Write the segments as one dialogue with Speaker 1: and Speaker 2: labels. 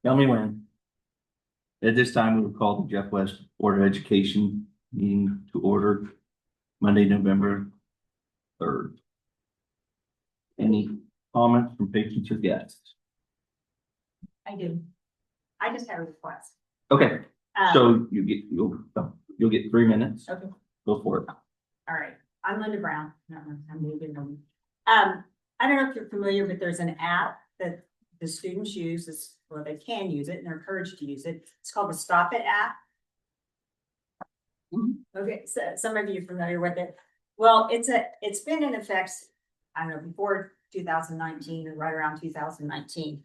Speaker 1: Tell me when. At this time, we will call the Jeff West Board of Education meeting to order Monday, November 3rd. Any comments from patrons or guests?
Speaker 2: I do. I just have a request.
Speaker 1: Okay, so you'll get 3 minutes.
Speaker 2: Okay.
Speaker 1: Go for it.
Speaker 2: All right. I'm Linda Brown. I don't know if you're familiar, but there's an app that the students use, or they can use it and they're encouraged to use it. It's called the Stop It app. Okay, so some of you are familiar with it. Well, it's been in effect, I don't know, before 2019 or right around 2019.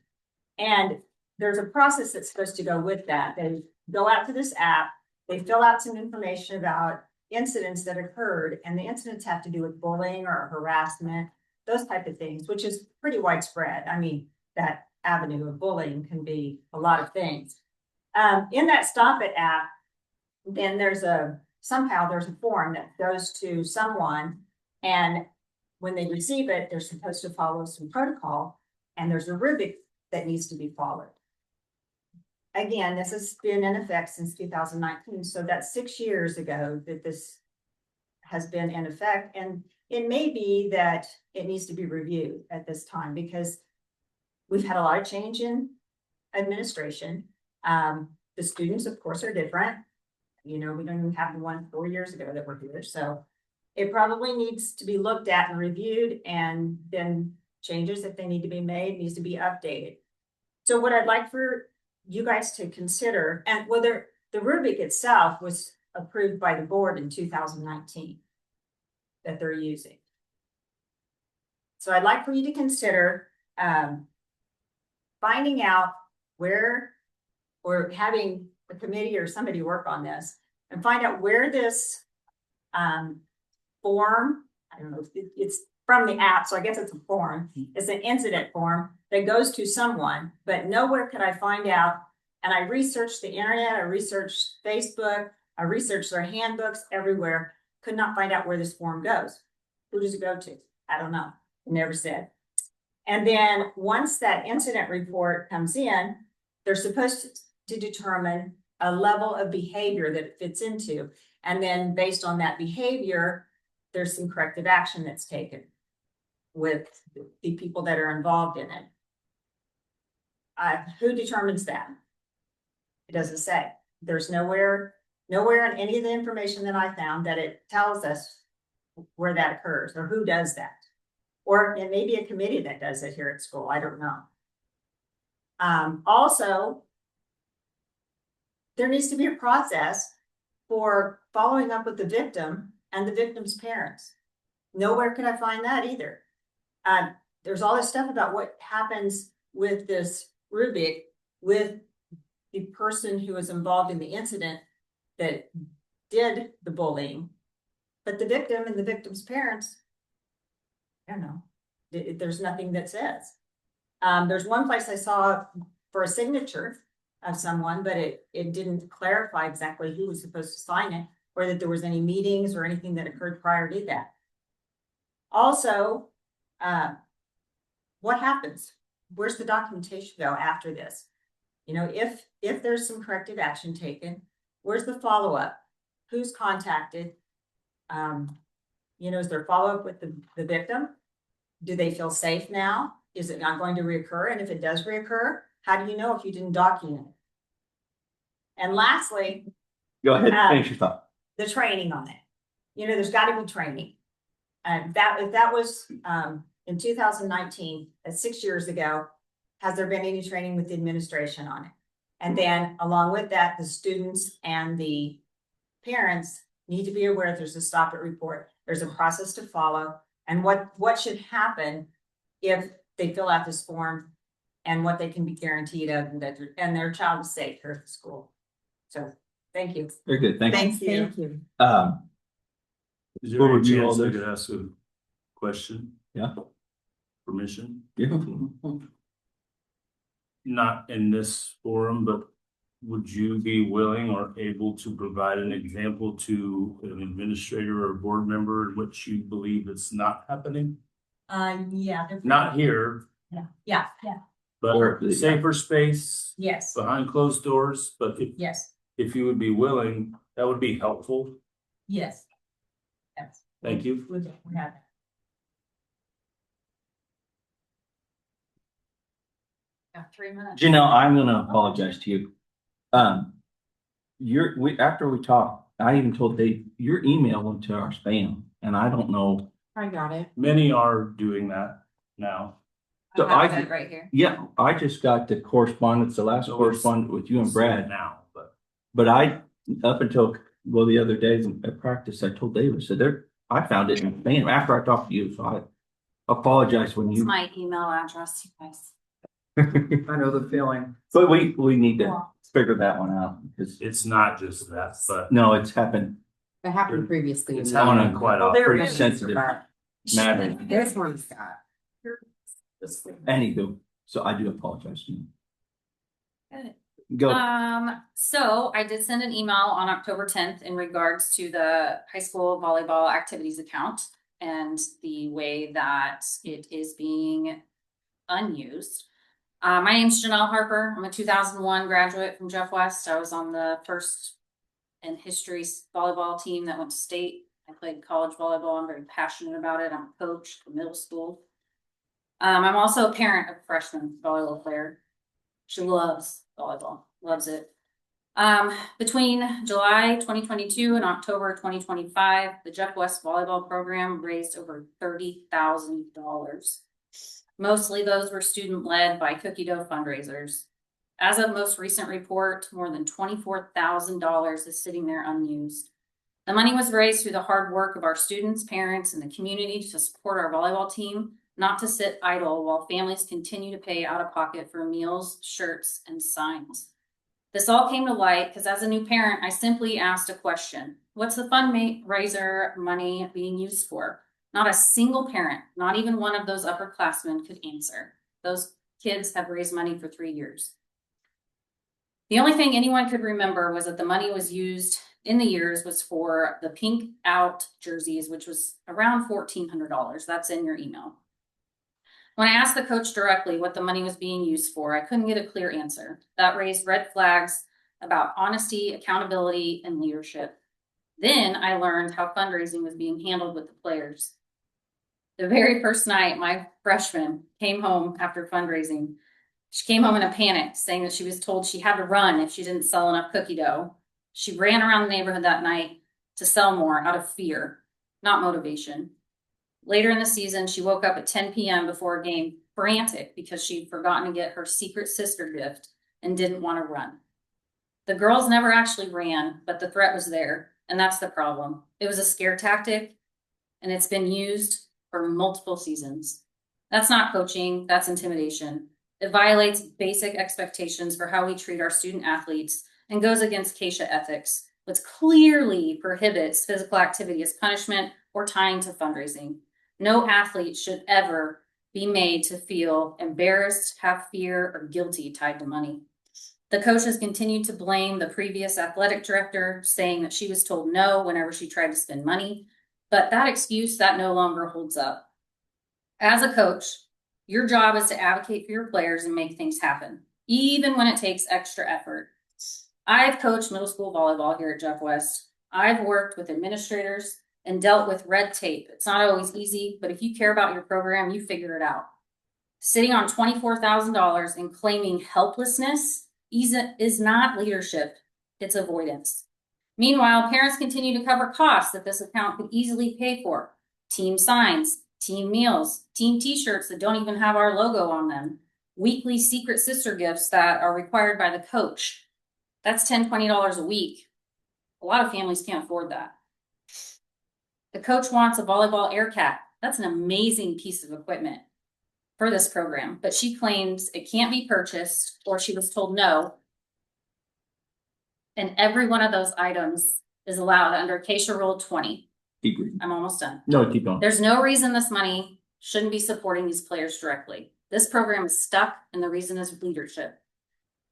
Speaker 2: And there's a process that's supposed to go with that. They go out to this app, they fill out some information about incidents that occurred, and the incidents have to do with bullying or harassment, those type of things, which is pretty widespread. I mean, that avenue of bullying can be a lot of things. In that Stop It app, then somehow there's a form that goes to someone, and when they receive it, they're supposed to follow some protocol, and there's a rubric that needs to be followed. Again, this has been in effect since 2019, so that's 6 years ago that this has been in effect, and it may be that it needs to be reviewed at this time because we've had a lot of change in administration. The students, of course, are different. You know, we don't even have the one 4 years ago that were here, so it probably needs to be looked at and reviewed, and then changes, if they need to be made, needs to be updated. So what I'd like for you guys to consider, and whether the rubric itself was approved by the board in 2019 that they're using. So I'd like for you to consider finding out where, or having a committee or somebody work on this and find out where this form, I don't know, it's from the app, so I guess it's a form. It's an incident form that goes to someone, but nowhere could I find out. And I researched the internet, I researched Facebook, I researched their handbooks everywhere, could not find out where this form goes. Who does it go to? I don't know. It never said. And then once that incident report comes in, they're supposed to determine a level of behavior that it fits into. And then based on that behavior, there's some corrective action that's taken with the people that are involved in it. Who determines that? It doesn't say. There's nowhere in any of the information that I found that it tells us where that occurs or who does that. Or it may be a committee that does it here at school. I don't know. Also, there needs to be a process for following up with the victim and the victim's parents. Nowhere could I find that either. There's all this stuff about what happens with this rubric with the person who was involved in the incident that did the bullying, but the victim and the victim's parents, I don't know, there's nothing that says. There's one place I saw for a signature of someone, but it didn't clarify exactly who was supposed to sign it or that there was any meetings or anything that occurred prior to that. Also, what happens? Where's the documentation go after this? You know, if there's some corrective action taken, where's the follow-up? Who's contacted? You know, is there follow-up with the victim? Do they feel safe now? Is it not going to reoccur? And if it does reoccur, how do you know if you didn't document it? And lastly,
Speaker 1: go ahead, finish your thought.
Speaker 2: The training on it. You know, there's got to be training. And if that was in 2019, that's 6 years ago, has there been any training with the administration on it? And then along with that, the students and the parents need to be aware there's a Stop It report. There's a process to follow, and what should happen if they fill out this form, and what they can be guaranteed of, and that their child is safe here at the school. So thank you.
Speaker 1: Very good. Thank you.
Speaker 2: Thank you.
Speaker 3: Is there any chance I could ask a question?
Speaker 1: Yeah.
Speaker 3: Permission?
Speaker 1: Yeah.
Speaker 3: Not in this forum, but would you be willing or able to provide an example to an administrator or board member in which you believe it's not happening?
Speaker 2: Yeah.
Speaker 3: Not here,
Speaker 2: Yeah.
Speaker 1: Or-
Speaker 3: but safer space
Speaker 2: Yes,
Speaker 3: behind closed doors, but
Speaker 2: yes,
Speaker 3: if you would be willing, that would be helpful.
Speaker 2: yes. Yes.
Speaker 3: Thank you.
Speaker 2: We have that. Got 3 minutes.
Speaker 1: Janelle, I'm gonna apologize to you. After we talked, I even told Dave, your email went to our spam, and I don't know.
Speaker 4: I got it.
Speaker 3: Many are doing that now.
Speaker 1: So
Speaker 4: I have
Speaker 1: I-
Speaker 4: it right here.
Speaker 1: Yeah, I just got the correspondence, the last
Speaker 3: So
Speaker 1: correspondence with you and Brad,
Speaker 3: Now, but
Speaker 1: but up until, well, the other days at practice, I told Dave, I said, I found it in spam after I talked to you, so I apologize when
Speaker 4: It's
Speaker 1: you.
Speaker 4: my email address, you guys.
Speaker 5: I know the feeling.
Speaker 1: But we need to figure that one out, because,
Speaker 3: it's not just that, but
Speaker 1: no, it's happened
Speaker 4: It happened previously.
Speaker 3: it's
Speaker 1: on
Speaker 3: happening
Speaker 1: a-
Speaker 3: quite
Speaker 2: Well,
Speaker 3: often.
Speaker 2: there it
Speaker 1: pretty
Speaker 2: is.
Speaker 1: sensitive matter.
Speaker 4: This one's got.
Speaker 1: Anywho, so I do apologize to you.
Speaker 4: Good.
Speaker 1: Go.
Speaker 4: So I did send an email on October 10th in regards to the high school volleyball activities account and the way that it is being unused. My name's Janelle Harper. I'm a 2001 graduate from Jeff West. I was on the first in history volleyball team that went to state. I played college volleyball. I'm very passionate about it. I'm a coach for middle school. I'm also a parent of a freshman volleyball player. She loves volleyball, loves it. Between July 2022 and October 2025, the Jeff West volleyball program raised over $30,000. Mostly those were student-led by cookie dough fundraisers. As of most recent report, more than $24,000 is sitting there unused. The money was raised through the hard work of our students, parents, and the community to support our volleyball team, not to sit idle while families continue to pay out of pocket for meals, shirts, and signs. This all came to light because as a new parent, I simply asked a question. What's the fundraiser money being used for? Not a single parent, not even one of those upperclassmen could answer. Those kids have raised money for 3 years. The only thing anyone could remember was that the money was used in the years was for the pink out jerseys, which was around $1,400. That's in your email. When I asked the coach directly what the money was being used for, I couldn't get a clear answer. That raised red flags about honesty, accountability, and leadership. Then I learned how fundraising was being handled with the players. The very first night, my freshman came home after fundraising. She came home in a panic, saying that she was told she had to run if she didn't sell enough cookie dough. She ran around the neighborhood that night to sell more out of fear, not motivation. Later in the season, she woke up at 10 p.m. before a game, frantic because she'd forgotten to get her secret sister gift and didn't want to run. The girls never actually ran, but the threat was there, and that's the problem. It was a scare tactic, and it's been used for multiple seasons. That's not coaching, that's intimidation. It violates basic expectations for how we treat our student athletes and goes against CASHA ethics, which clearly prohibits physical activity as punishment or tying to fundraising. No athlete should ever be made to feel embarrassed, have fear, or guilty tied to money. The coach has continued to blame the previous athletic director, saying that she was told no whenever she tried to spend money, but that excuse that no longer holds up. As a coach, your job is to advocate for your players and make things happen, even when it takes extra effort. I've coached middle school volleyball here at Jeff West. I've worked with administrators and dealt with red tape. It's not always easy, but if you care about your program, you figure it out. Sitting on $24,000 and claiming helplessness is not leadership, it's avoidance. Meanwhile, parents continue to cover costs that this account could easily pay for. Team signs, team meals, team t-shirts that don't even have our logo on them, weekly secret sister gifts that are required by the coach. That's $10, $20 a week. A lot of families can't afford that. The coach wants a volleyball air cat. That's an amazing piece of equipment for this program, but she claims it can't be purchased or she was told no. And every one of those items is allowed under CASHA Rule 20.
Speaker 1: Keep reading.
Speaker 4: I'm almost done.
Speaker 1: No, keep going.
Speaker 4: There's no reason this money shouldn't be supporting these players directly. This program is stuck, and the reason is leadership.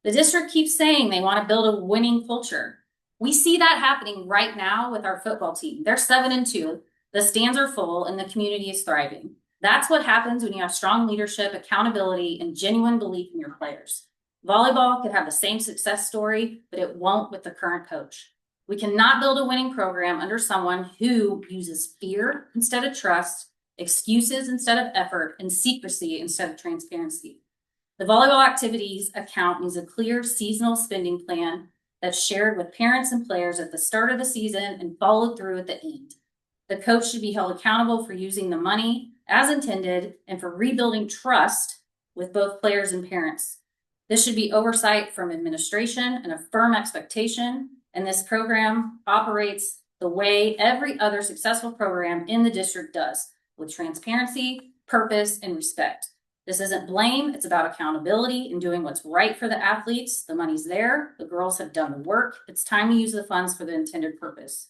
Speaker 4: The district keeps saying they want to build a winning culture. We see that happening right now with our football team. They're 7-2. The stands are full, and the community is thriving. That's what happens when you have strong leadership, accountability, and genuine belief in your players. Volleyball could have the same success story, but it won't with the current coach. We cannot build a winning program under someone who uses fear instead of trust, excuses instead of effort, and secrecy instead of transparency. The volleyball activities account needs a clear seasonal spending plan that's shared with parents and players at the start of the season and followed through at the end. The coach should be held accountable for using the money as intended and for rebuilding trust with both players and parents. This should be oversight from administration and a firm expectation, and this program operates the way every other successful program in the district does, with transparency, purpose, and respect. This isn't blame, it's about accountability and doing what's right for the athletes. The money's there, the girls have done the work. It's time to use the funds for the intended purpose.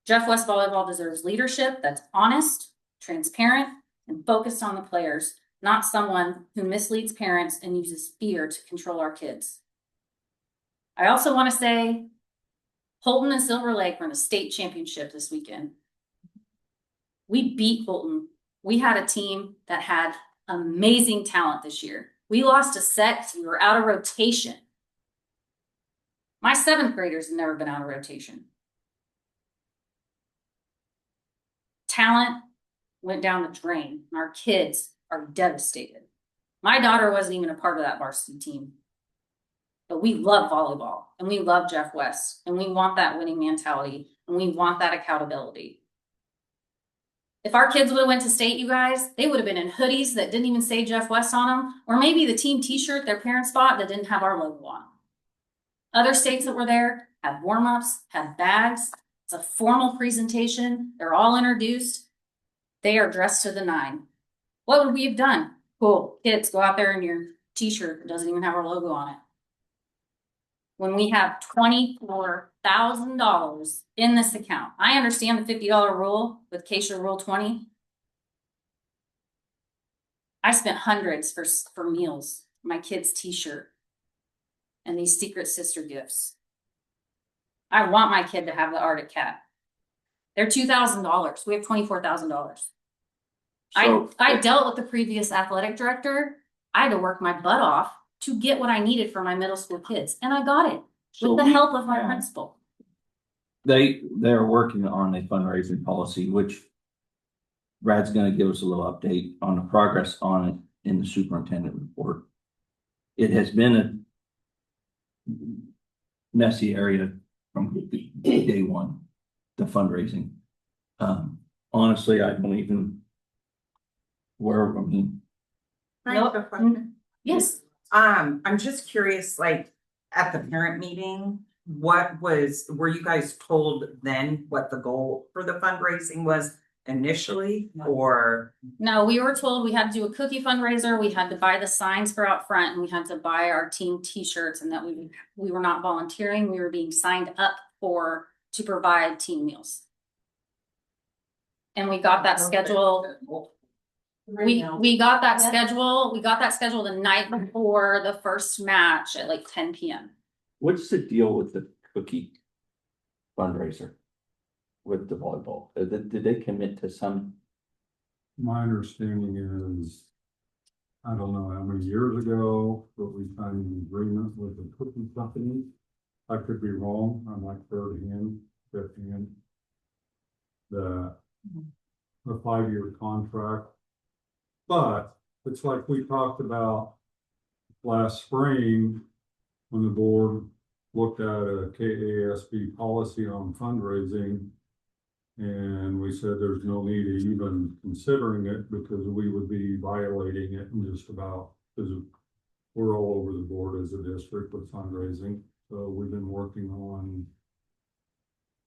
Speaker 4: Jeff West Volleyball deserves leadership that's honest, transparent, and focused on the players, not someone who misleads parents and uses fear to control our kids. I also want to say Holton and Silver Lake were in a state championship this weekend. We beat Holton. We had a team that had amazing talent this year. We lost a set because we were out of rotation. My 7th graders have never been out of rotation. Talent went down the drain, and our kids are devastated. My daughter wasn't even a part of that varsity team. But we love volleyball, and we love Jeff West, and we want that winning mentality, and we want that accountability. If our kids would have went to state, you guys, they would have been in hoodies that didn't even say Jeff West on them, or maybe the team t-shirt their parents bought that didn't have our logo on. Other states that were there had warm-ups, had bags. It's a formal presentation. They're all introduced. They are dressed to the nine. What would we have done? Cool, kids, go out there in your t-shirt that doesn't even have our logo on it. When we have $24,000 in this account. I understand the $50 rule with Keisha Rule 20. I spent hundreds for meals, my kid's t-shirt, and these secret sister gifts. I want my kid to have the Arctic Cat. They're $2,000. We have $24,000. I dealt with the previous athletic director. I had to work my butt off to get what I needed for my middle school kids, and I got it with the help of my principal.
Speaker 1: They're working on a fundraising policy, which Brad's gonna give us a little update on the progress on it in the superintendent report. It has been a messy area from day one, the fundraising. Honestly, I don't even
Speaker 4: Yes.
Speaker 6: I'm just curious, like, at the parent meeting, were you guys told then what the goal for the fundraising was initially, or?
Speaker 4: No, we were told we had to do a cookie fundraiser, we had to buy the signs for out front, and we had to buy our team t-shirts, and that we were not volunteering, we were being signed up to provide team meals. And we got that schedule. We got that schedule the night before the first match at like 10 p.m.
Speaker 1: What's the deal with the cookie fundraiser with the volleyball? Did they commit to some?
Speaker 7: My understanding is, I don't know how many years ago, but we signed an agreement with the cookie company. I could be wrong, I'm like third hand, fifth hand. The 5-year contract. But it's like we talked about last spring when the board looked at a KASB policy on fundraising. And we said there's no need of even considering it because we would be violating it in just about, because we're all over the board as a district with fundraising. So we've been working on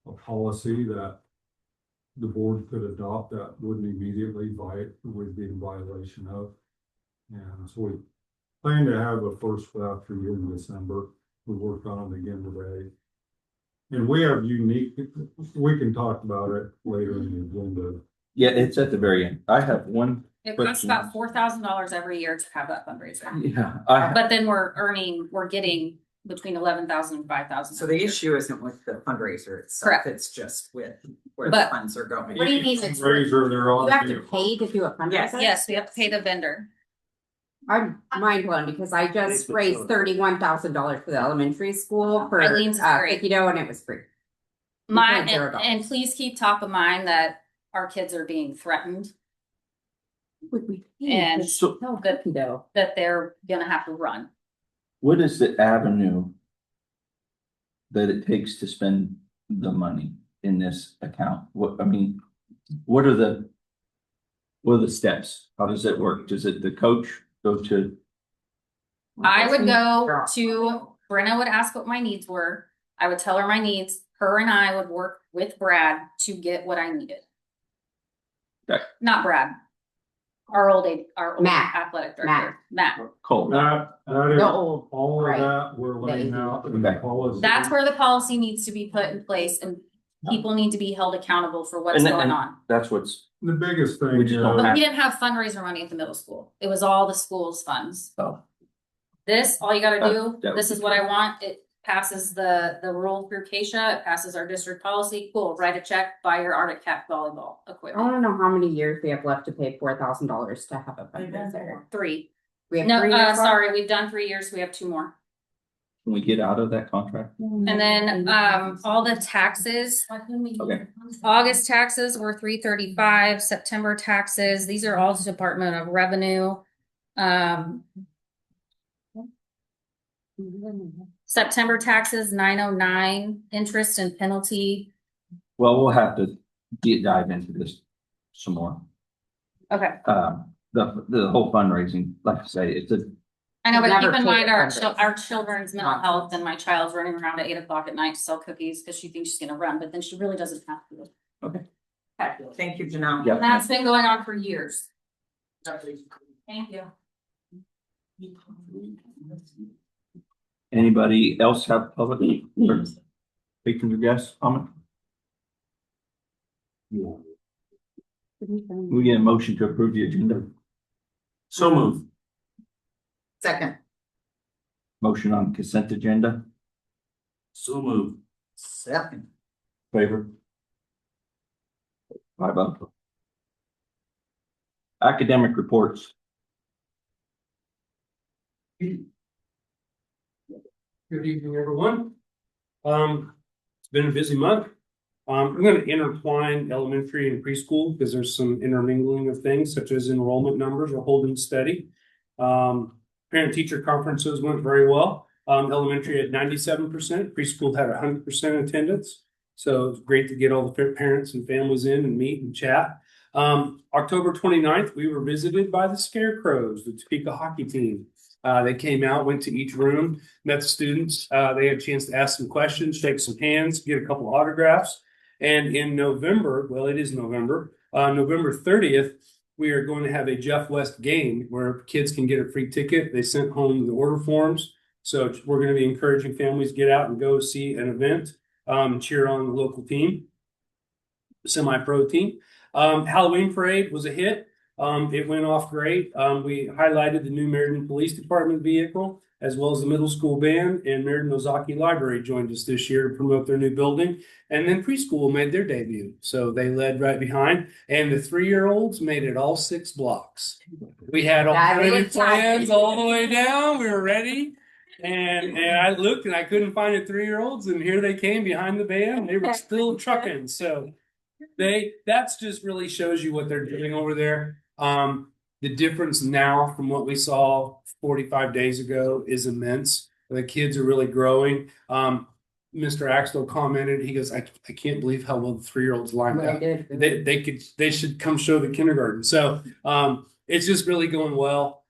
Speaker 7: a policy that the board could adopt that wouldn't immediately would be in violation of. And so we plan to have a first draft for you in December. We worked on it again today. And we have we can talk about it later in the agenda.
Speaker 1: Yeah, it's at the very end. I have one.
Speaker 4: It costs about $4,000 every year to have that fundraiser.
Speaker 1: Yeah,
Speaker 4: But then we're getting between 11,000 and 5,000.
Speaker 6: So the issue isn't with the fundraiser itself,
Speaker 4: Correct.
Speaker 6: it's just with where the
Speaker 4: But-
Speaker 6: funds are going.
Speaker 4: What do you mean it's free?
Speaker 7: Razor, they're all.
Speaker 8: You have to pay to do a fundraiser?
Speaker 6: Yes.
Speaker 4: Yes, we have to pay the vendor.
Speaker 8: I'm mind blown because I just raised $31,000 for the elementary school for
Speaker 4: Eileen's is great.
Speaker 8: cookie dough and it was free.
Speaker 4: My,
Speaker 8: $0.
Speaker 4: and please keep top of mind that our kids are being threatened,
Speaker 8: Would we?
Speaker 4: And
Speaker 1: So
Speaker 8: No cookie dough.
Speaker 4: that they're gonna have to run.
Speaker 1: what is the avenue that it takes to spend the money in this account? What, I mean, what are the steps? How does it work? Does it, the coach go to,
Speaker 4: I would go to, Brenna would ask what my needs were. I would tell her my needs. Her and I would work with Brad to get what I needed.
Speaker 1: Okay.
Speaker 4: Not Brad. Our old
Speaker 8: Matt.
Speaker 4: athletic director, Matt.
Speaker 1: Cole?
Speaker 7: That is,
Speaker 8: The old,
Speaker 7: all of
Speaker 8: right.
Speaker 7: that we're laying out in the
Speaker 1: Okay.
Speaker 7: policy.
Speaker 4: That's where the policy needs to be put in place and people need to be held accountable for what's
Speaker 1: And then-
Speaker 4: going on.
Speaker 1: That's what's,
Speaker 7: The biggest thing
Speaker 1: We just don't
Speaker 7: is,
Speaker 4: But we didn't have fundraiser money at the middle school. It was all the school's funds.
Speaker 1: oh,
Speaker 4: This, all you gotta do,
Speaker 1: that
Speaker 4: this
Speaker 1: would
Speaker 4: is
Speaker 1: be
Speaker 4: what I want. It passes the rule through Keisha, it passes our district policy. Cool, write a check, buy your Arctic Cat volleyball
Speaker 8: I
Speaker 4: equipment.
Speaker 8: wanna know how many years we have left to pay $4,000 to have a fundraiser.
Speaker 4: 3.
Speaker 8: We have
Speaker 4: No,
Speaker 8: 3 years left?
Speaker 4: sorry, we've done 3 years. We have 2 more.
Speaker 1: can we get out of that contract?
Speaker 4: And then, all the taxes.
Speaker 1: Okay.
Speaker 4: August taxes were $335, September taxes, these are all Department of Revenue. September taxes, $909, interest and penalty.
Speaker 1: Well, we'll have to dive into this some more.
Speaker 4: Okay,
Speaker 1: The whole fundraising, like I say, it's a,
Speaker 4: I know, but
Speaker 8: Never
Speaker 4: keep in
Speaker 8: paid
Speaker 4: mind
Speaker 8: a
Speaker 4: our
Speaker 8: fundraiser.
Speaker 4: children's mental health and my child's running around at 8 o'clock at night to sell cookies because she thinks she's gonna run, but then she really doesn't have to.
Speaker 6: Thank you, Janelle.
Speaker 1: yeah.
Speaker 4: And that's been going on for years. Thank you.
Speaker 1: Anybody else have public or speaking to guests, comment? We get a motion to approve the agenda.
Speaker 3: So move.
Speaker 6: Second.
Speaker 1: Motion on consent agenda,
Speaker 3: So move.
Speaker 6: Second.
Speaker 1: favor? 5-0. Academic reports.
Speaker 9: Good evening, everyone. It's been a busy month. I'm gonna intertwine elementary and preschool because there's some intermingling of things such as enrollment numbers are holding steady. Parent teacher conferences went very well. Elementary at 97%, preschool had 100% attendance. So it's great to get all the parents and families in and meet and chat. October 29th, we were visited by the Scarecrows, the Topeka hockey team. They came out, went to each room, met the students. They had a chance to ask some questions, shake some hands, get a couple of autographs. And in November, well, it is November, November 30th, we are going to have a Jeff West game where kids can get a free ticket. They sent home the order forms. So we're going to be encouraging families to get out and go see an event, cheer on the local team, semi-pro team. Halloween parade was a hit. It went off great. We highlighted the new Meriden Police Department vehicle, as well as the middle school band, and Meriden Ozaki Library joined us this year to promote their new building. And then preschool made their debut. So they led right behind, and the 3-year-olds made it all 6 blocks. We had all
Speaker 8: That
Speaker 9: ready
Speaker 8: is
Speaker 9: plans
Speaker 8: exciting.
Speaker 9: all the way down. We were ready. And I looked and I couldn't find the 3-year-olds, and here they came behind the band. They were still trucking. So that's just really shows you what they're doing over there. The difference now from what we saw 45 days ago is immense. The kids are really growing. Mr. Axtell commented, he goes, I can't believe how well the 3-year-olds lined
Speaker 8: What I
Speaker 9: up.
Speaker 8: did.
Speaker 9: They should come show the kindergarten. So it's just really going well.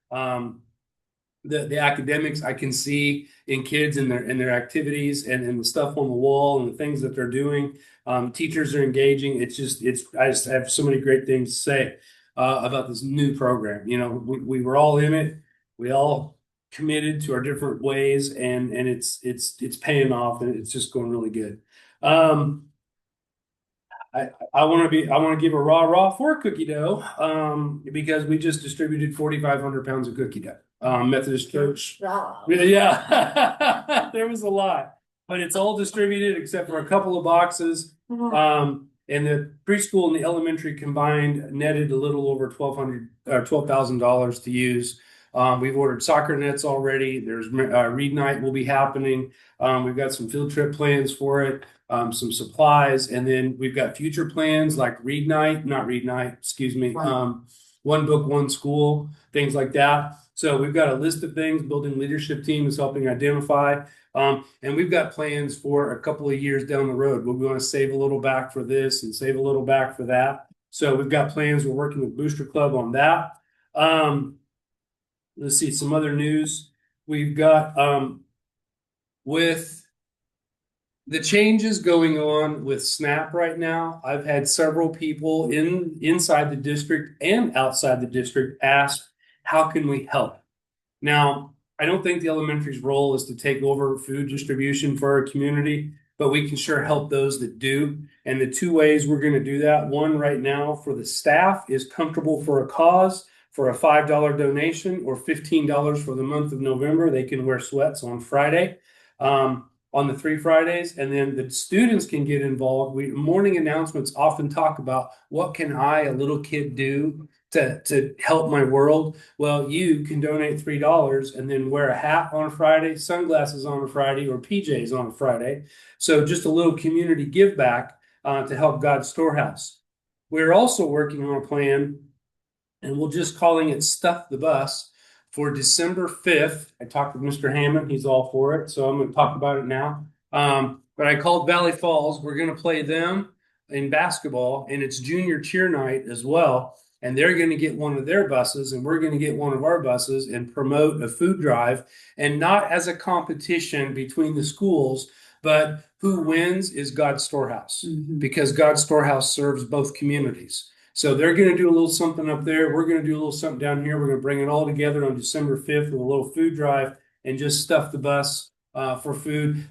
Speaker 9: The academics I can see in kids and their activities and the stuff on the wall and the things that they're doing. Teachers are engaging. I just have so many great things to say about this new program. You know, we were all in it. We all committed to our different ways, and it's paying off, and it's just going really good. I want to give a rah for cookie dough because we just distributed 4,500 pounds of cookie dough. Methodist Church. Yeah. There was a lot, but it's all distributed except for a couple of boxes. And the preschool and the elementary combined netted a little over $12,000 to use. We've ordered soccer nets already. There's read night will be happening. We've got some field trip plans for it, some supplies, and then we've got future plans like not read night, excuse me, one book, one school, things like that. So we've got a list of things. Building leadership team is helping identify. And we've got plans for a couple of years down the road. We want to save a little back for this and save a little back for that. So we've got plans. We're working with Booster Club on that. Let's see some other news. We've got with the changes going on with SNAP right now. I've had several people inside the district and outside the district ask, how can we help? Now, I don't think the elementary's role is to take over food distribution for our community, but we can sure help those that do. And the two ways we're going to do that, one right now for the staff is Comfortable for a Cause for a $5 donation or $15 for the month of November. They can wear sweats on Friday, on the 3 Fridays. And then the students can get involved. Morning announcements often talk about what can I, a little kid, do to help my world. Well, you can donate $3 and then wear a hat on a Friday, sunglasses on a Friday, or PJs on a Friday. So just a little community give back to help God's storehouse. We're also working on a plan, and we're just calling it Stuff the Bus, for December 5th. I talked with Mr. Hammond. He's all for it. So I'm going to talk about it now. But I called Valley Falls. We're going to play them in basketball, and it's junior cheer night as well. And they're going to get one of their buses, and we're going to get one of our buses and promote a food drive, and not as a competition between the schools, but who wins is God's storehouse, because God's storehouse serves both communities. So they're going to do a little something up there. We're going to do a little something down here. We're going to bring it all together on December 5th with a little food drive and just stuff the bus for food.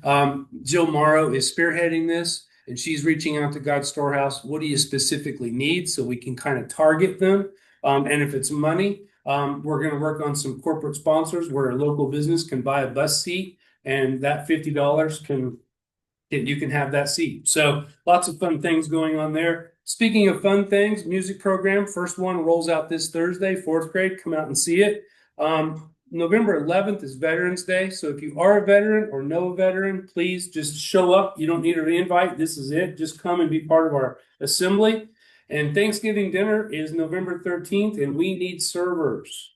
Speaker 9: Jill Morrow is spearheading this, and she's reaching out to God's storehouse. What do you specifically need, so we can kind of target them? And if it's money, we're going to work on some corporate sponsors where a local business can buy a bus seat, and that $50 you can have that seat. So lots of fun things going on there. Speaking of fun things, music program, first one rolls out this Thursday, 4th grade. Come out and see it. November 11th is Veterans Day. So if you are a veteran or know a veteran, please just show up. You don't need an invite. This is it. Just come and be part of our assembly. And Thanksgiving dinner is November 13th, and we need servers.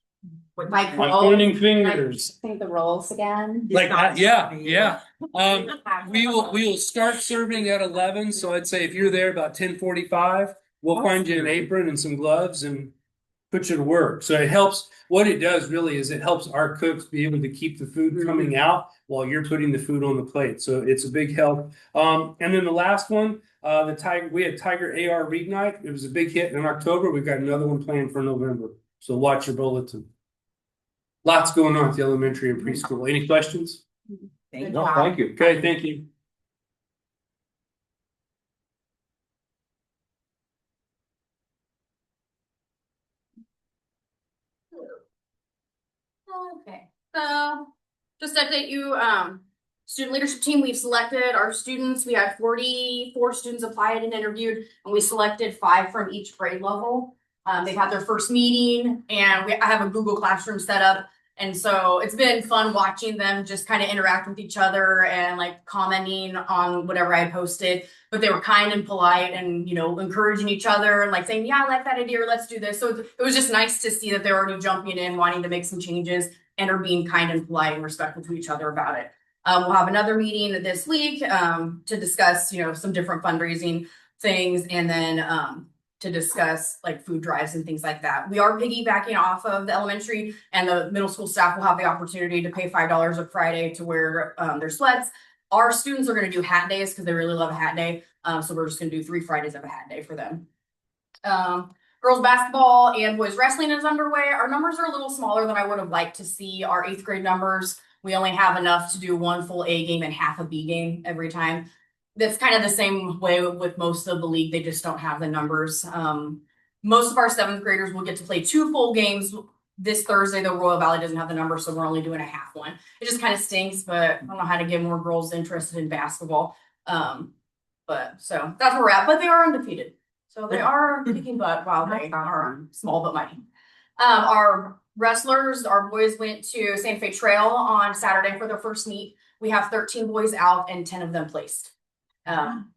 Speaker 8: Like
Speaker 9: I'm pointing fingers.
Speaker 8: I think the rolls again.
Speaker 9: Like yeah. We will start serving at 11. So I'd say if you're there about 10:45, we'll find you an apron and some gloves and put you to work. So it helps. What it does really is it helps our cooks be able to keep the food coming out while you're putting the food on the plate. So it's a big help. And then the last one, we had Tiger AR Read Night. It was a big hit in October. We've got another one planned for November. So watch your bulletin. Lots going on at the elementary and preschool. Any questions?
Speaker 6: Thank
Speaker 1: No, thank you.
Speaker 9: Okay, thank you.
Speaker 10: Okay, so just to update you, student leadership team, we've selected our students. We had 44 students applied and interviewed, and we selected 5 from each grade level. They've had their first meeting, and I have a Google Classroom set up. And so it's been fun watching them just kind of interact with each other and like commenting on whatever I posted. But they were kind and polite and, encouraging each other and like saying, yeah, I like that idea, or let's do this. So it was just nice to see that they're already jumping in, wanting to make some changes, and are being kind and polite and respectful to each other about it. We'll have another meeting this week to discuss, some different fundraising things, and then to discuss like food drives and things like that. We are piggybacking off of the elementary, and the middle school staff will have the opportunity to pay $5 a Friday to wear their sweats. Our students are going to do hat days because they really love a hat day. So we're just going to do 3 Fridays of a hat day for them. Girls basketball and boys wrestling is underway. Our numbers are a little smaller than I would have liked to see. Our 8th grade numbers, we only have enough to do 1 full A game and half a B game every time. That's kind of the same way with most of the league. They just don't have the numbers. Most of our 7th graders will get to play 2 full games this Thursday, the Royal Valley doesn't have the number, so we're only doing a half one. It just kind of stinks, but I don't know how to get more girls interested in basketball. But so that's where we're at, but they are undefeated. So they are kicking butt while they are small but mighty. Our wrestlers, our boys went to Santa Fe Trail on Saturday for their first meet. We have 13 boys out and 10 of them placed.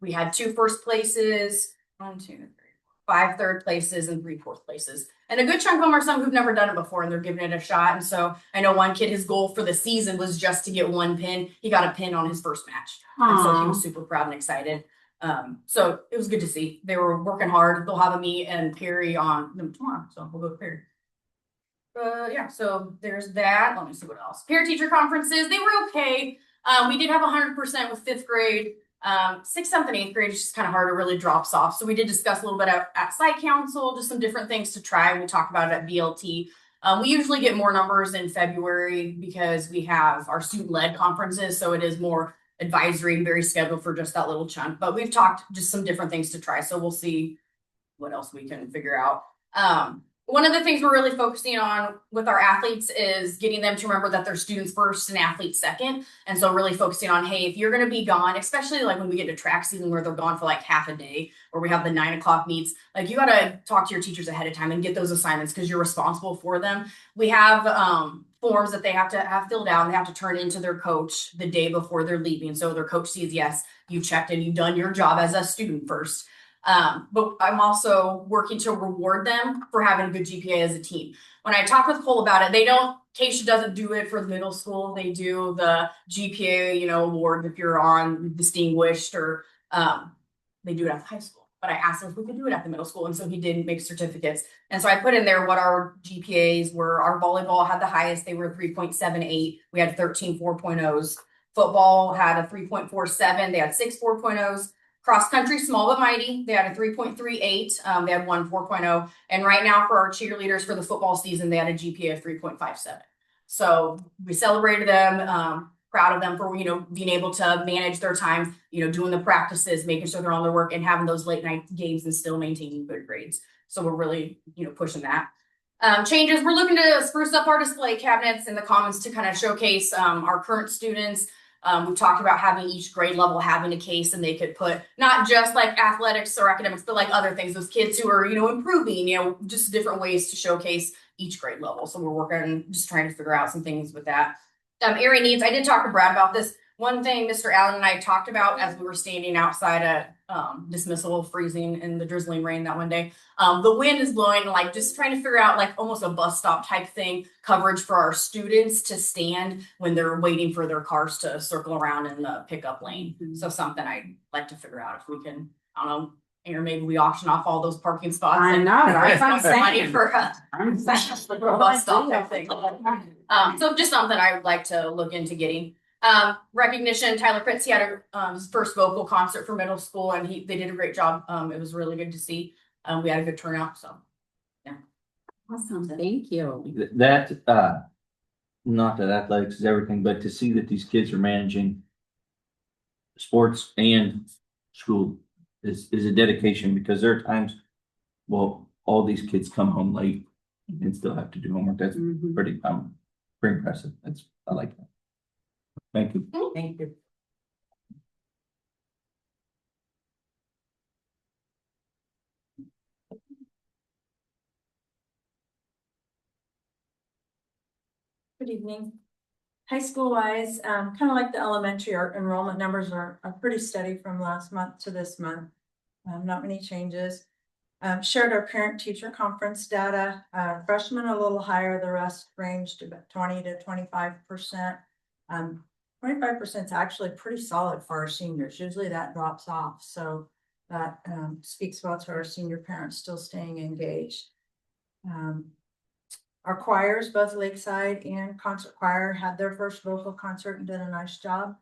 Speaker 10: We had 2 first places, 5 third places, and 3 fourth places. And a good chunk of them are some who've never done it before and they're giving it a shot. And so I know one kid, his goal for the season was just to get 1 pin. He got a pin on his first match. And so he was super proud and excited. So it was good to see. They were working hard. They'll have a meet and Perry on them tomorrow. So we'll go to Perry. Yeah, so there's that. Let me see what else. Peer teacher conferences, they were okay. We did have 100% with 5th grade. 6th, 7th, and 8th grade is just kind of hard to really drops off. So we did discuss a little bit at site council, just some different things to try. We talked about it at BLT. We usually get more numbers in February because we have our student-led conferences. So it is more advisory and very scheduled for just that little chunk. But we've talked just some different things to try. So we'll see what else we can figure out. One of the things we're really focusing on with our athletes is getting them to remember that they're students first and athletes second. And so really focusing on, hey, if you're going to be gone, especially like when we get to track season where they're gone for like half a day, or we have the 9 o'clock meets, like you got to talk to your teachers ahead of time and get those assignments because you're responsible for them. We have forms that they have to have filled out and they have to turn into their coach the day before they're leaving. So their coach sees, yes, you checked and you've done your job as a student first. But I'm also working to reward them for having a good GPA as a team. When I talk with Cole about it, Keisha doesn't do it for the middle school. They do the GPA, award if you're on distinguished or, they do it at the high school. But I asked him if we could do it at the middle school. And so he did make certificates. And so I put in there what our GPAs were. Our volleyball had the highest. They were 3.78. We had 13 4.0s. Football had a 3.47. They had 6 4.0s. Cross country, small but mighty, they had a 3.38. They had 1 4.0. And right now for our cheerleaders for the football season, they had a GPA of 3.57. So we celebrated them, proud of them for, being able to manage their time, doing the practices, making sure they're on their work and having those late night games and still maintaining good grades. So we're really, pushing that. Changes, we're looking to spruce up our display cabinets in the commons to kind of showcase our current students. We talked about having each grade level having a case and they could put not just like athletics or academics, but like other things, those kids who are, improving, just different ways to showcase each grade level. So we're working, just trying to figure out some things with that. Area needs, I did talk to Brad about this. One thing Mr. Allen and I talked about as we were standing outside at dismissal, freezing and the drizzling rain that one day. The wind is blowing, like just trying to figure out like almost a bus stop type thing, coverage for our students to stand when they're waiting for their cars to circle around in the pickup lane. So something I'd like to figure out if we can, I don't know, or maybe we auction off all those parking spots.
Speaker 8: I know, that's what I'm saying.
Speaker 10: Money for a bus stop type thing. So just something I would like to look into getting. Recognition, Tyler Fritz, he had his first vocal concert for middle school and they did a great job. It was really good to see. We had a good turnout, so yeah.
Speaker 8: Awesome, thank you.
Speaker 1: That, not that athletics is everything, but to see that these kids are managing sports and school is a dedication because there are times, all these kids come home late and still have to do homework. That's pretty impressive. I like that. Thank you.
Speaker 6: Thank you.
Speaker 11: Good evening. High school wise, kind of like the elementary, our enrollment numbers are pretty steady from last month to this month. Not many changes. Shared our parent teacher conference data. Freshmen a little higher, the rest ranged about 20 to 25%. 25% is actually pretty solid for our seniors. Usually that drops off. So that speaks well to our senior parents still staying engaged. Our choirs, both Lakeside and Concert Choir, had their first vocal concert and did a nice job.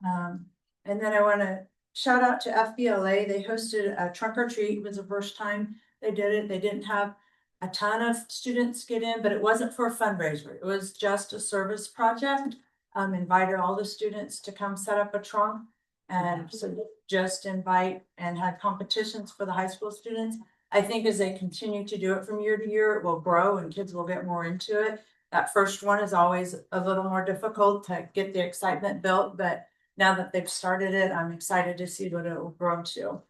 Speaker 11: And then I want to shout out to FBLA. They hosted a trunk or treat. It was the first time they did it. They didn't have a ton of students get in, but it wasn't for a fundraiser. It was just a service project. Invited all the students to come set up a trunk and so just invite and had competitions for the high school students. I think as they continue to do it from year to year, it will grow and kids will get more into it. That first one is always a little more difficult to get the excitement built, but now that they've started it, I'm excited to see what it will grow to.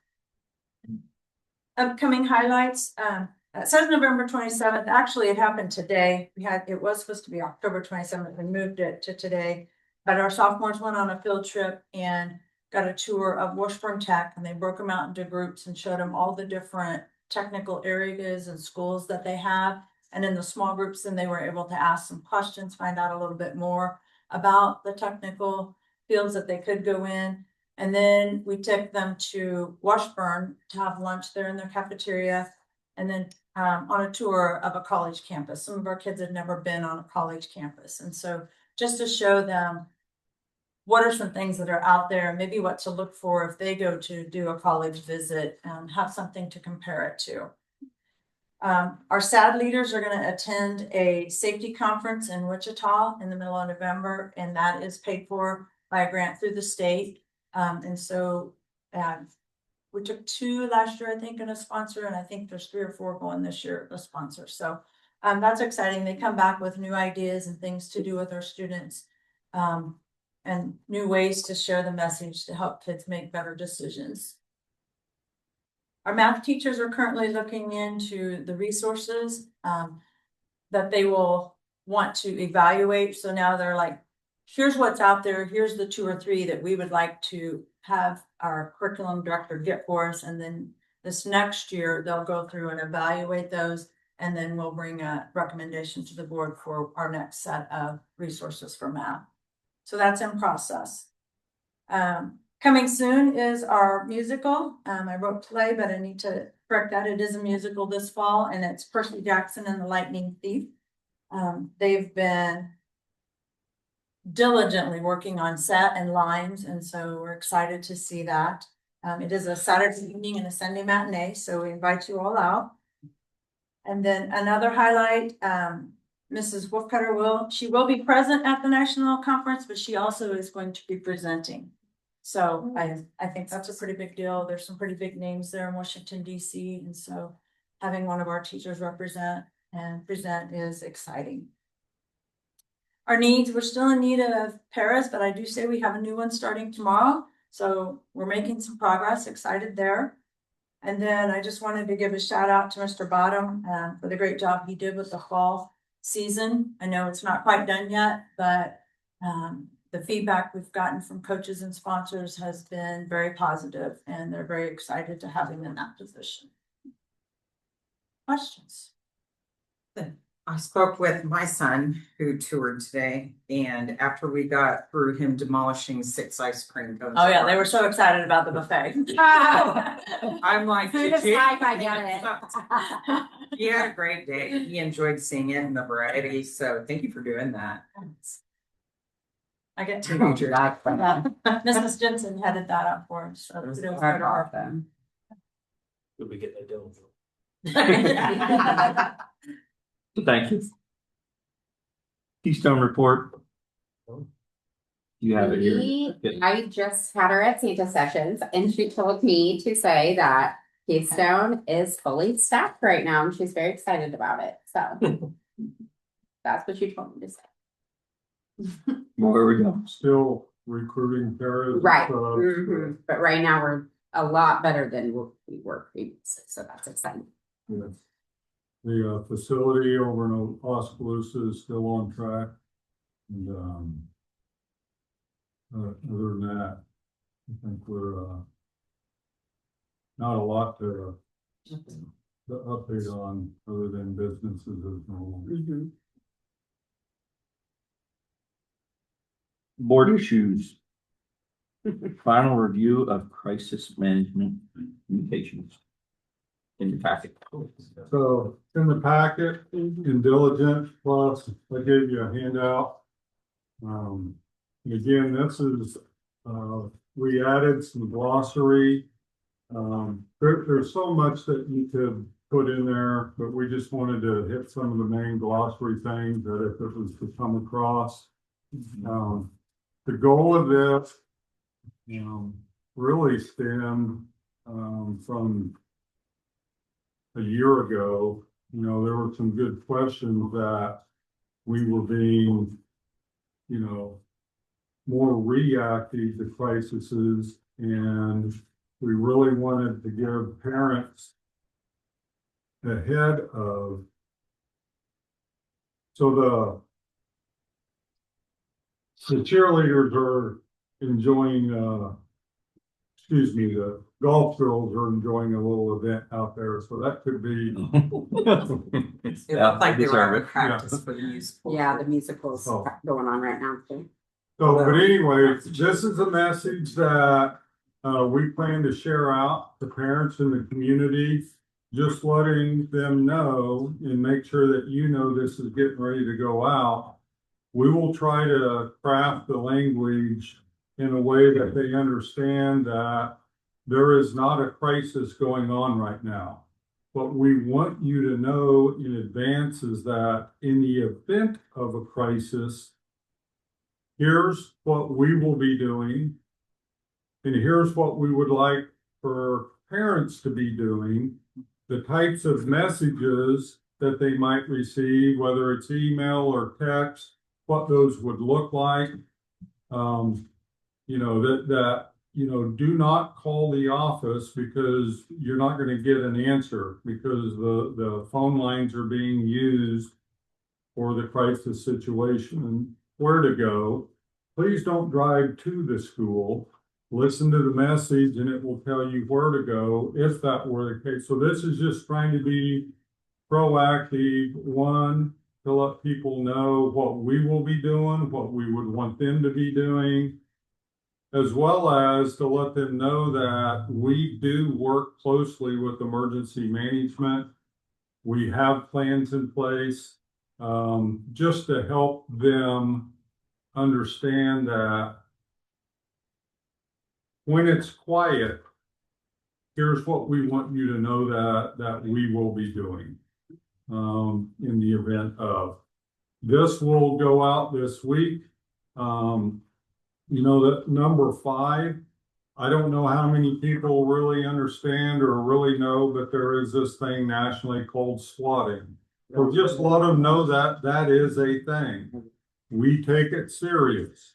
Speaker 11: Upcoming highlights, it says November 27th. Actually, it happened today. It was supposed to be October 27th. We moved it to today. But our sophomores went on a field trip and got a tour of Washburn Tech, and they broke them out into groups and showed them all the different technical areas and schools that they have. And in the small groups, then they were able to ask some questions, find out a little bit more about the technical fields that they could go in. And then we took them to Washburn to have lunch there in their cafeteria. And then on a tour of a college campus. Some of our kids had never been on a college campus. And so just to show them what are some things that are out there, maybe what to look for if they go to do a college visit and have something to compare it to. Our SAD leaders are going to attend a safety conference in Wichita in the middle of November, and that is paid for by a grant through the state. And so we took 2 last year, I think, in a sponsor, and I think there's 3 or 4 going this year, a sponsor. So that's exciting. They come back with new ideas and things to do with our students, and new ways to share the message to help kids make better decisions. Our math teachers are currently looking into the resources that they will want to evaluate. So now they're like, here's what's out there. Here's the 2 or 3 that we would like to have our curriculum director get for us. And then this next year, they'll go through and evaluate those. And then we'll bring a recommendation to the board for our next set of resources for math. So that's in process. Coming soon is our musical. I wrote play, but I need to correct that. It is a musical this fall, and it's Percy Jackson and the Lightning Thief. They've been diligently working on set and lines, and so we're excited to see that. It is a Saturday evening and a Sunday matinee, so we invite you all out. And then another highlight, Mrs. Wolfcutter she will be present at the national conference, but she also is going to be presenting. So I think that's a pretty big deal. There's some pretty big names there in Washington, DC. And so having one of our teachers represent and present is exciting. Our needs, we're still in need of paras, but I do say we have a new one starting tomorrow. So we're making some progress, excited there. And then I just wanted to give a shout out to Mr. Bottom for the great job he did with the fall season. I know it's not quite done yet, but the feedback we've gotten from coaches and sponsors has been very positive, and they're very excited to have him in that position. Questions?
Speaker 6: I spoke with my son who toured today, and after we got through him demolishing 6 ice cream cones.
Speaker 11: Oh yeah, they were so excited about the buffet.
Speaker 6: I'm like,
Speaker 8: Food is life, I get it.
Speaker 6: he had a great day. He enjoyed seeing it and the variety. So thank you for doing that.
Speaker 11: I get
Speaker 6: Teenager.
Speaker 11: Mrs. Jensen headed that up for us. So it was good to our
Speaker 8: Awesome.
Speaker 3: We'll be getting a deal.
Speaker 1: Thank you. Keystone report. You have it here. Good.
Speaker 8: I just had her at Santa Sessions, and she told me to say that Keystone is fully staffed right now, and she's very excited about it. So that's what she told me to say.
Speaker 1: Well, where we go?
Speaker 7: Still recruiting paras.
Speaker 8: Right. Mhm. But right now we're a lot better than we were previously, so that's exciting.
Speaker 7: Yes. The facility over in Oskaloosa is still on track. And other than that, I think we're not a lot to update on other than businesses as normal.
Speaker 8: Mm-hmm.
Speaker 1: Board issues. Final review of crisis management communications. In your packet.
Speaker 7: So in the packet, in diligent, plus I gave you a handout. And again, this is, we added some glossary. There's so much that you could put in there, but we just wanted to hit some of the main glossary things that if it was to come across. The goal of this, really stemmed from a year ago, there were some good questions that we were being, more reactive to crises, and we really wanted to give parents ahead of. So the cheerleaders are enjoying, the golf girls are enjoying a little event out there, so that could be.
Speaker 6: It looked like they were
Speaker 1: deserve
Speaker 6: having
Speaker 1: it.
Speaker 6: practice for the musical.
Speaker 8: Yeah, the musical's
Speaker 7: Oh.
Speaker 8: going on right now too.
Speaker 7: So, but anyway, this is a message that we plan to share out to parents in the community, just letting them know and make sure that this is getting ready to go out. We will try to craft the language in a way that they understand that there is not a crisis going on right now. What we want you to know in advance is that in the event of a crisis, here's what we will be doing, and here's what we would like for parents to be doing, the types of messages that they might receive, whether it's email or text, what those would look like. Do not call the office because you're not going to get an answer because the phone lines are being used for the crisis situation. Where to go. Please don't drive to the school. Listen to the message and it will tell you where to go if that were the case. So this is just trying to be proactive, one, to let people know what we will be doing, what we would want them to be doing, as well as to let them know that we do work closely with emergency management. We have plans in place just to help them understand that when it's quiet, here's what we want you to know that we will be doing in the event of. This will go out this week. That number 5, I don't know how many people really understand or really know, but there is this thing nationally called swatting. So just let them know that that is a thing. We take it serious,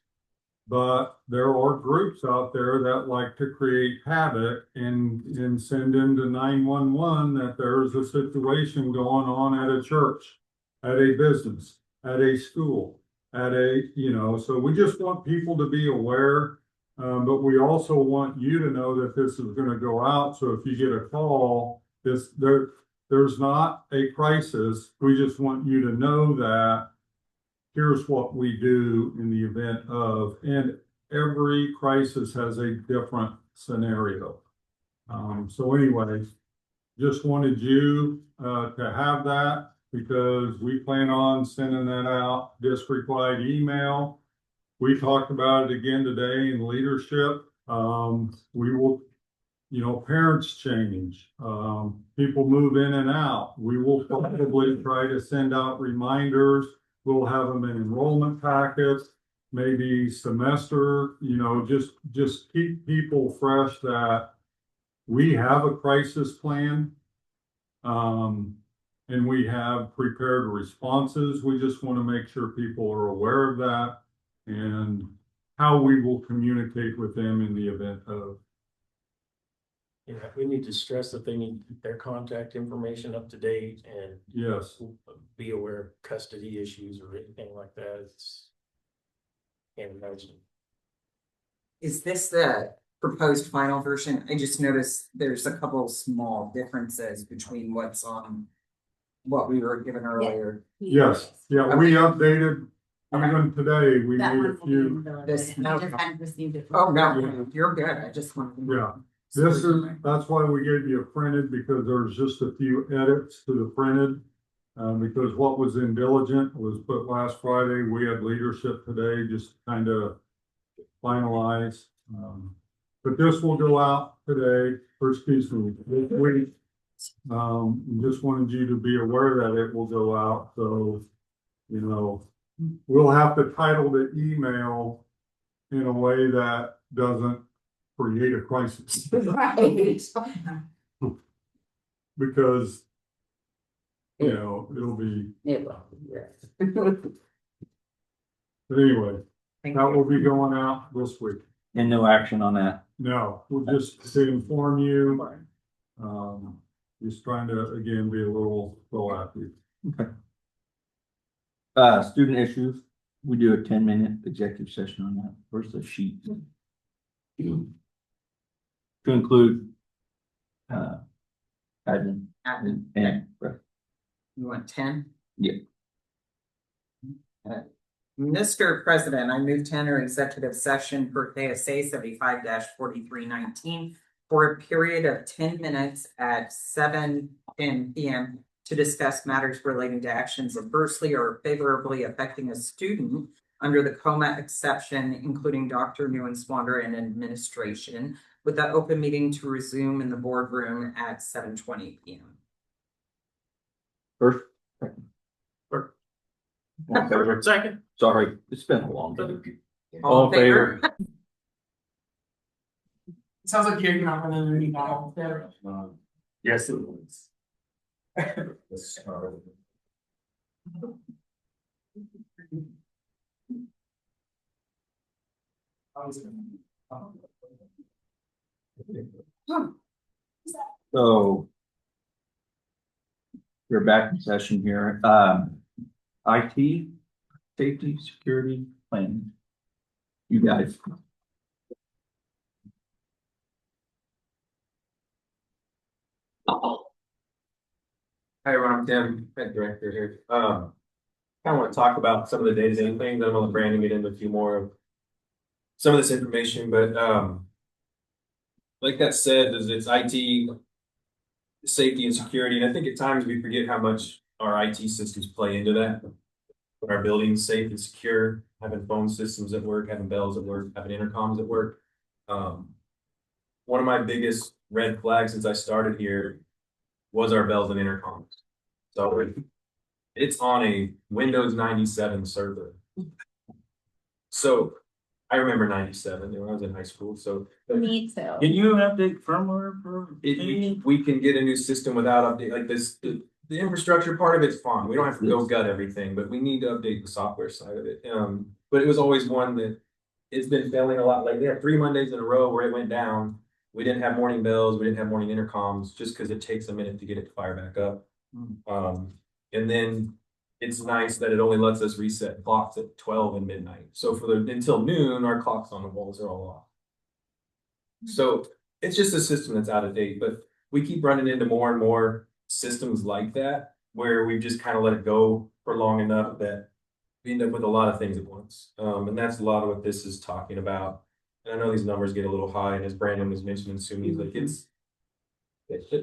Speaker 7: but there are groups out there that like to create havoc and send into 911 that there's a situation going on at a church, at a business, at a school, so we just want people to be aware, but we also want you to know that this is going to go out. So if you get a call, there's not a crisis. We just want you to know that here's what we do in the event of, and every crisis has a different scenario. So anyway, just wanted you to have that because we plan on sending that out district-wide email. We talked about it again today in leadership. We will, parents change, people move in and out. We will probably try to send out reminders. We'll have them in enrollment packets, maybe semester, just keep people fresh that we have a crisis plan. And we have prepared responses. We just want to make sure people are aware of that and how we will communicate with them in the event of.
Speaker 12: Yeah, we need to stress that they need to keep their contact information up to date and
Speaker 7: Yes.
Speaker 12: be aware of custody issues or anything like that. Can't imagine.
Speaker 6: Is this the proposed final version? I just noticed there's a couple small differences between what's on what we were given earlier.
Speaker 7: Yes. Yeah, we updated
Speaker 6: Okay.
Speaker 7: even today. We
Speaker 8: That
Speaker 7: made a
Speaker 8: one will be
Speaker 7: few.
Speaker 8: in the-
Speaker 6: This-
Speaker 8: I just hadn't received it.
Speaker 6: Oh, no, you're good. I just want to.
Speaker 7: Yeah. That's why we gave you a printed because there's just a few edits to the printed. Because what was in diligent was put last Friday. We had leadership today, just kind of finalize. But this will go out today, or excuse me, this week. Just wanted you to be aware that it will go out. So, we'll have to title the email in a way that doesn't create a crisis.
Speaker 8: Right.
Speaker 7: Because you know, it'll be,
Speaker 8: It will, yes.
Speaker 7: but anyway,
Speaker 6: Thank
Speaker 7: that
Speaker 6: you.
Speaker 7: will be going out this week.
Speaker 1: And no action on that.
Speaker 7: No, we'll just to inform you. Just trying to, again, be a little proactive.
Speaker 1: Student issues, we do a 10-minute executive session on that. Where's the sheet? To include, admin and,
Speaker 6: You want 10?
Speaker 1: Yeah.
Speaker 6: Mr. President, I move to enter executive session per KSA 75-4319 for a period of 10 minutes at 7:10 PM to discuss matters relating to actions adversely or favorably affecting a student under the coma exception, including Dr. Newenswander and administration, with the open meeting to resume in the boardroom at 7:20 PM.
Speaker 1: first, second. All in favor?
Speaker 12: Second.
Speaker 1: Sorry, it's been a long day.
Speaker 6: All in favor?
Speaker 5: Sounds like you're not gonna do any battle there.
Speaker 12: Yes, it was.
Speaker 1: So. We're back in session here. IT, safety, security, planning. You guys.
Speaker 13: Hi, everyone, I'm Tim, head director here. Kind of want to talk about some of the day-to-day things, then I'm gonna let Brandon get into a few more of some of this information, but like that said, it's IT, safety and security, and I think at times we forget how much our IT systems play into that. Our buildings safe and secure, having phone systems at work, having bells at work, having intercoms at work. One of my biggest red flags since I started here was our bells and intercoms. So it's on a Windows 97 server. So I remember 97 when I was in high school. So
Speaker 8: Me too.
Speaker 3: Can you update firmware for?
Speaker 13: we can get a new system without update like this. The infrastructure part of it's fine. We don't have to go gut everything, but we need to update the software side of it. But it was always one that it's been failing a lot. Like we had 3 Mondays in a row where it went down. We didn't have morning bells, we didn't have morning intercoms, just because it takes a minute to get it to fire back up. And then it's nice that it only lets us reset clocks at 12 and midnight. So for until noon, our clocks on the walls are all off. So it's just a system that's out of date, but we keep running into more and more systems like that, where we've just kind of let it go for long enough that we end up with a lot of things at once. And that's a lot of what this is talking about. And I know these numbers get a little high, and as Brandon was mentioning, Sumi's like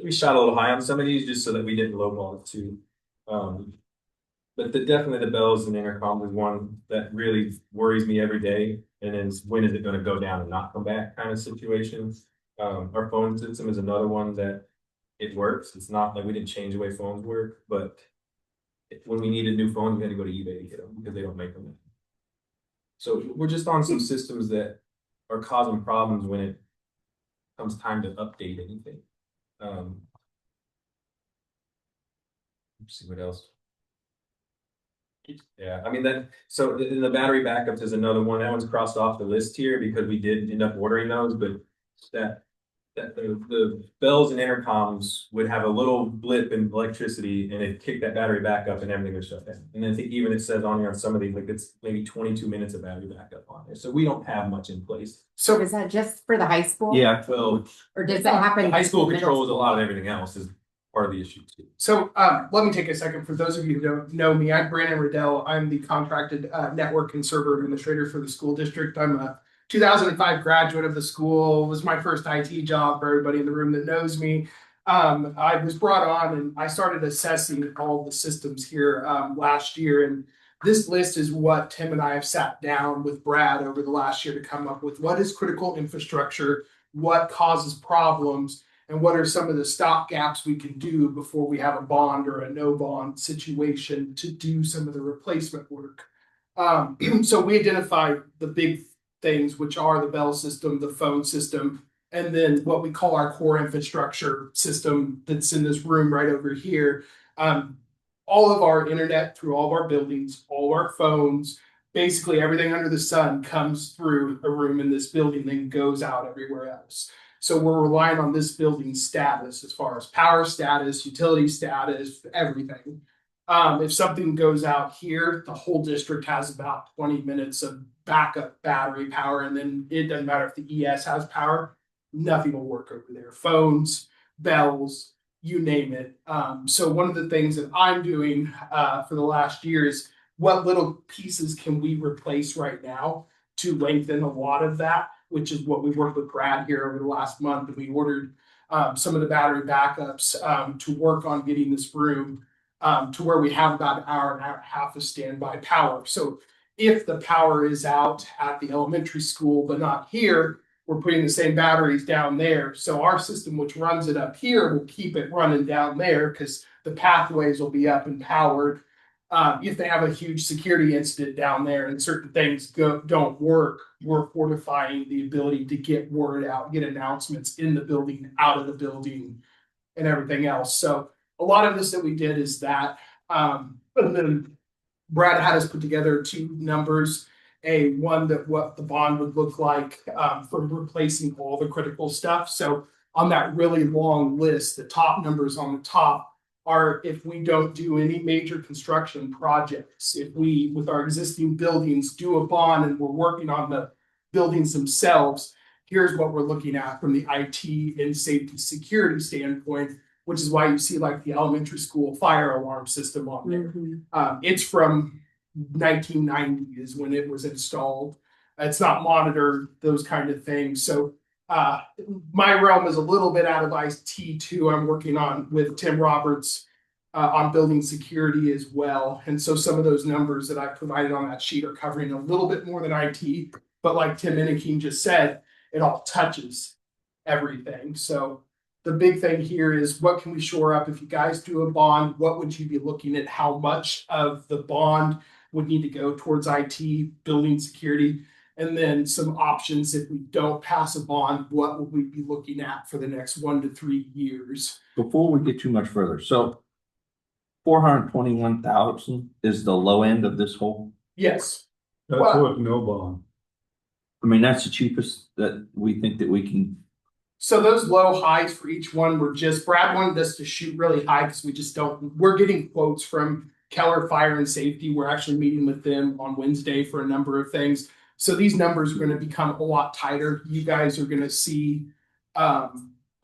Speaker 13: we shot a little high on some of these just so that we didn't lowball it too. But definitely the bells and intercom is one that really worries me every day. And then when is it going to go down and not come back kind of situation. Our phone system is another one that it works. It's not like we didn't change the way phones work, but when we needed new phones, we had to go to eBay to get them because they don't make them. So we're just on some systems that are causing problems when it comes time to update anything. Let's see what else. Yeah, I mean so in the battery backups is another one. That one's crossed off the list here because we did end up ordering those, but the bells and intercoms would have a little blip in electricity and it kicked that battery back up and everything would shut down. And then I think even it says on here on some of these, like it's maybe 22 minutes of battery backup on there. So we don't have much in place.
Speaker 8: So is that just for the high school?
Speaker 1: Yeah,
Speaker 13: Well,
Speaker 8: Or does that happen?
Speaker 13: high school
Speaker 8: in middle
Speaker 13: controls a
Speaker 8: school?
Speaker 13: lot of everything else is part of the issue too.
Speaker 5: So, let me take a second. For those of you who don't know me, I'm Brandon Riddell. I'm the contracted network and server administrator for the school district. I'm a 2005 graduate of the school. It was my first IT job for everybody in the room that knows me. I was brought on and I started assessing all the systems here last year. And this list is what Tim and I have sat down with Brad over the last year to come up with. What is critical infrastructure? What causes problems? And what are some of the stop gaps we can do before we have a bond or a no bond situation to do some of the replacement work? So we identified the big things, which are the bell system, the phone system, and then what we call our core infrastructure system that's in this room right over here. all of our internet through all of our buildings, all of our phones, basically everything under the sun comes through a room in this building, then goes out everywhere else. So we're relying on this building's status as far as power status, utility status, everything. If something goes out here, the whole district has about 20 minutes of backup battery power, and then it doesn't matter if the ES has power, nothing will work over there. Phones, bells, you name it. So one of the things that I'm doing for the last year is what little pieces can we replace right now to lengthen a lot of that, which is what we worked with Brad here over the last month. And we ordered some of the battery backups to work on getting this room to where we have about an hour and a half of standby power. So if the power is out at the elementary school, but not here, we're putting the same batteries down there. So our system, which runs it up here, will keep it running down there because the pathways will be up and powered. If they have a huge security incident down there and certain things don't work, we're fortifying the ability to get word out, get announcements in the building, out of the building, and everything else. So a lot of this that we did is that. And then Brad had us put together two numbers. One that what the bond would look like for replacing all the critical stuff. So on that really long list, the top numbers on the top are if we don't do any major construction projects, if we, with our existing buildings, do a bond and we're working on the buildings themselves, here's what we're looking at from the IT and safety security standpoint, which is why you see like the elementary school fire alarm system on there. It's from 1990 is when it was installed. It's not monitored, those kind of things. So my realm is a little bit out of IT too. I'm working on with Tim Roberts on building security as well. And so some of those numbers that I provided on that sheet are covering a little bit more than IT. But like Tim Inniking just said, it all touches everything. So the big thing here is what can we shore up? If you guys do a bond, what would you be looking at? How much of the bond would need to go towards IT, building security? And then some options if we don't pass a bond, what would we be looking at for the next 1 to 3 years?
Speaker 1: Before we get too much further, so 421,000 is the low end of this whole.
Speaker 5: Yes.
Speaker 7: That's
Speaker 5: Well-
Speaker 7: with no bond.
Speaker 1: I mean, that's the cheapest that we think that we can.
Speaker 5: So those low highs for each one were just, Brad wanted us to shoot really high because we just don't, we're getting quotes from Keller Fire and Safety. We're actually meeting with them on Wednesday for a number of things. So these numbers are going to become a lot tighter. You guys are going to see a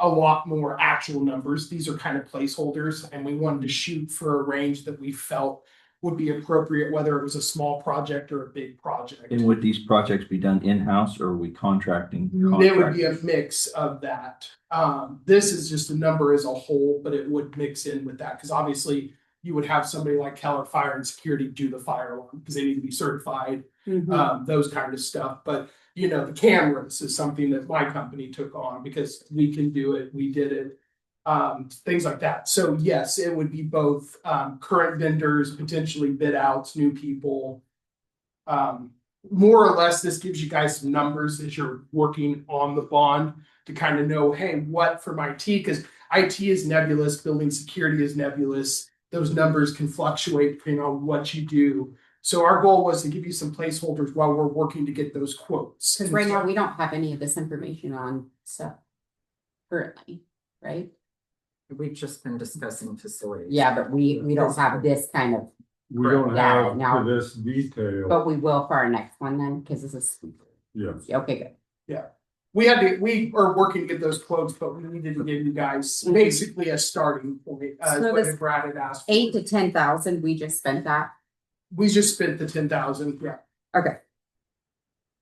Speaker 5: lot more actual numbers. These are kind of placeholders, and we wanted to shoot for a range that we felt would be appropriate, whether it was a small project or a big project.
Speaker 1: And would these projects be done in-house or are we contracting?
Speaker 5: It would be a mix of that. This is just a number as a whole, but it would mix in with that because obviously you would have somebody like Keller Fire and Security do the fire alarm because they need to be certified, those kind of stuff. But you know, the cameras is something that my company took on because we can do it. We did it. Things like that. So yes, it would be both current vendors, potentially bid outs, new people. More or less, this gives you guys some numbers as you're working on the bond to kind of know, hey, what from IT, because IT is nebulous, building security is nebulous. Those numbers can fluctuate depending on what you do. So our goal was to give you some placeholders while we're working to get those quotes.
Speaker 8: Because right now we don't have any of this information on stuff currently, right?
Speaker 6: We've just been discussing facilities.
Speaker 8: Yeah, but we don't have this kind of,
Speaker 7: We don't
Speaker 8: Yeah,
Speaker 7: have
Speaker 8: now-
Speaker 7: to this detail.
Speaker 8: but we will for our next one then, because this is,
Speaker 7: Yes.
Speaker 8: okay, good.
Speaker 5: We are working to get those quotes, but we needed to give you guys basically a starting point.
Speaker 8: So
Speaker 5: What
Speaker 8: this
Speaker 5: Brad had asked. for.
Speaker 8: 8 to 10,000, we just spent that.
Speaker 5: We just spent the 10,000, yeah.
Speaker 8: Okay.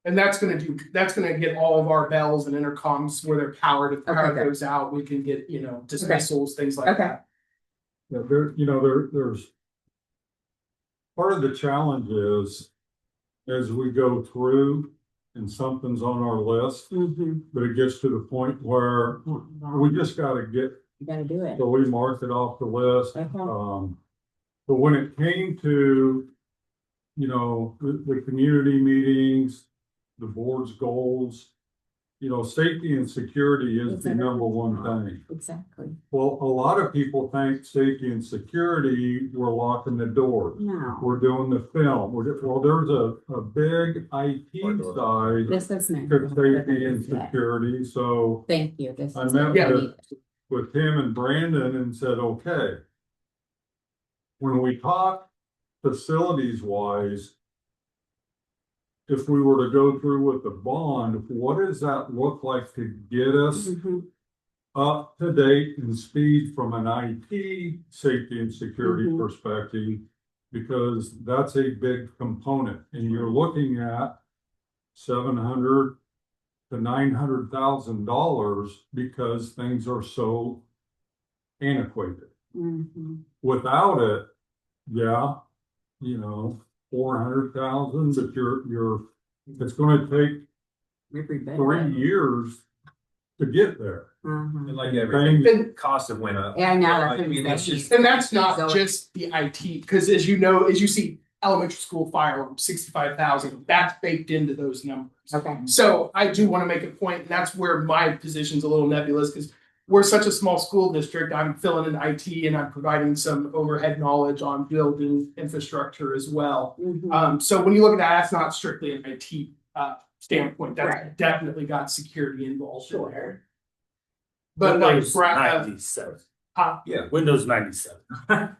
Speaker 5: And that's gonna get all of our bells and intercoms where they're powered. If power
Speaker 8: Okay, good.
Speaker 5: goes out, we can get, dismissals, things like
Speaker 8: Okay.
Speaker 5: that.
Speaker 7: Yeah, there's part of the challenge is as we go through and something's on our list, but it gets to the point where we just gotta get,
Speaker 8: You gotta do it.
Speaker 7: so we mark it off the list.
Speaker 8: Okay.
Speaker 7: But when it came to, the community meetings, the board's goals, you know, safety and security is the number one thing.
Speaker 8: Exactly.
Speaker 7: Well, a lot of people think safety and security, we're locking the doors.
Speaker 8: No,
Speaker 7: We're doing the film. Well, there's a big IT side
Speaker 8: this is next.
Speaker 7: to safety and security, so
Speaker 8: Thank you. This
Speaker 7: I
Speaker 8: is.
Speaker 7: met
Speaker 5: Yeah.
Speaker 7: with him and Brandon and said, okay. When we talk facilities wise, if we were to go through with the bond, what does that look like to get us
Speaker 8: Mhm.
Speaker 7: up to date and speed from an IT safety and security
Speaker 8: Mhm.
Speaker 7: perspective? Because that's a big component, and you're looking at $700 to $900,000 because things are so antiquated.
Speaker 8: Mhm.
Speaker 7: Without it, yeah, you know, 400,000, but it's gonna take
Speaker 8: Every bit.
Speaker 7: 3 years to get there.
Speaker 8: Mhm.
Speaker 13: And like everything,
Speaker 7: Things-
Speaker 13: the costs have went up.
Speaker 8: Yeah, I know, that's
Speaker 13: I
Speaker 8: what
Speaker 13: mean,
Speaker 8: I'm
Speaker 13: it's
Speaker 8: saying.
Speaker 13: just,
Speaker 5: And that's not
Speaker 8: So-
Speaker 5: just the IT, because as you know, as you see, elementary school fire 65,000, that's baked into those numbers.
Speaker 8: Okay.
Speaker 5: So I do want to make a point, and that's where my position's a little nebulous, because we're such a small school district. I'm filling in IT and I'm providing some overhead knowledge on building infrastructure as well.
Speaker 8: Mhm.
Speaker 5: So when you look at that, that's not strictly an IT standpoint. That's
Speaker 8: Right.
Speaker 5: definitely got security involved in there.
Speaker 8: Sure.
Speaker 5: But like
Speaker 3: Windows
Speaker 5: Brad,
Speaker 3: 97.
Speaker 13: yeah.
Speaker 3: Windows 97.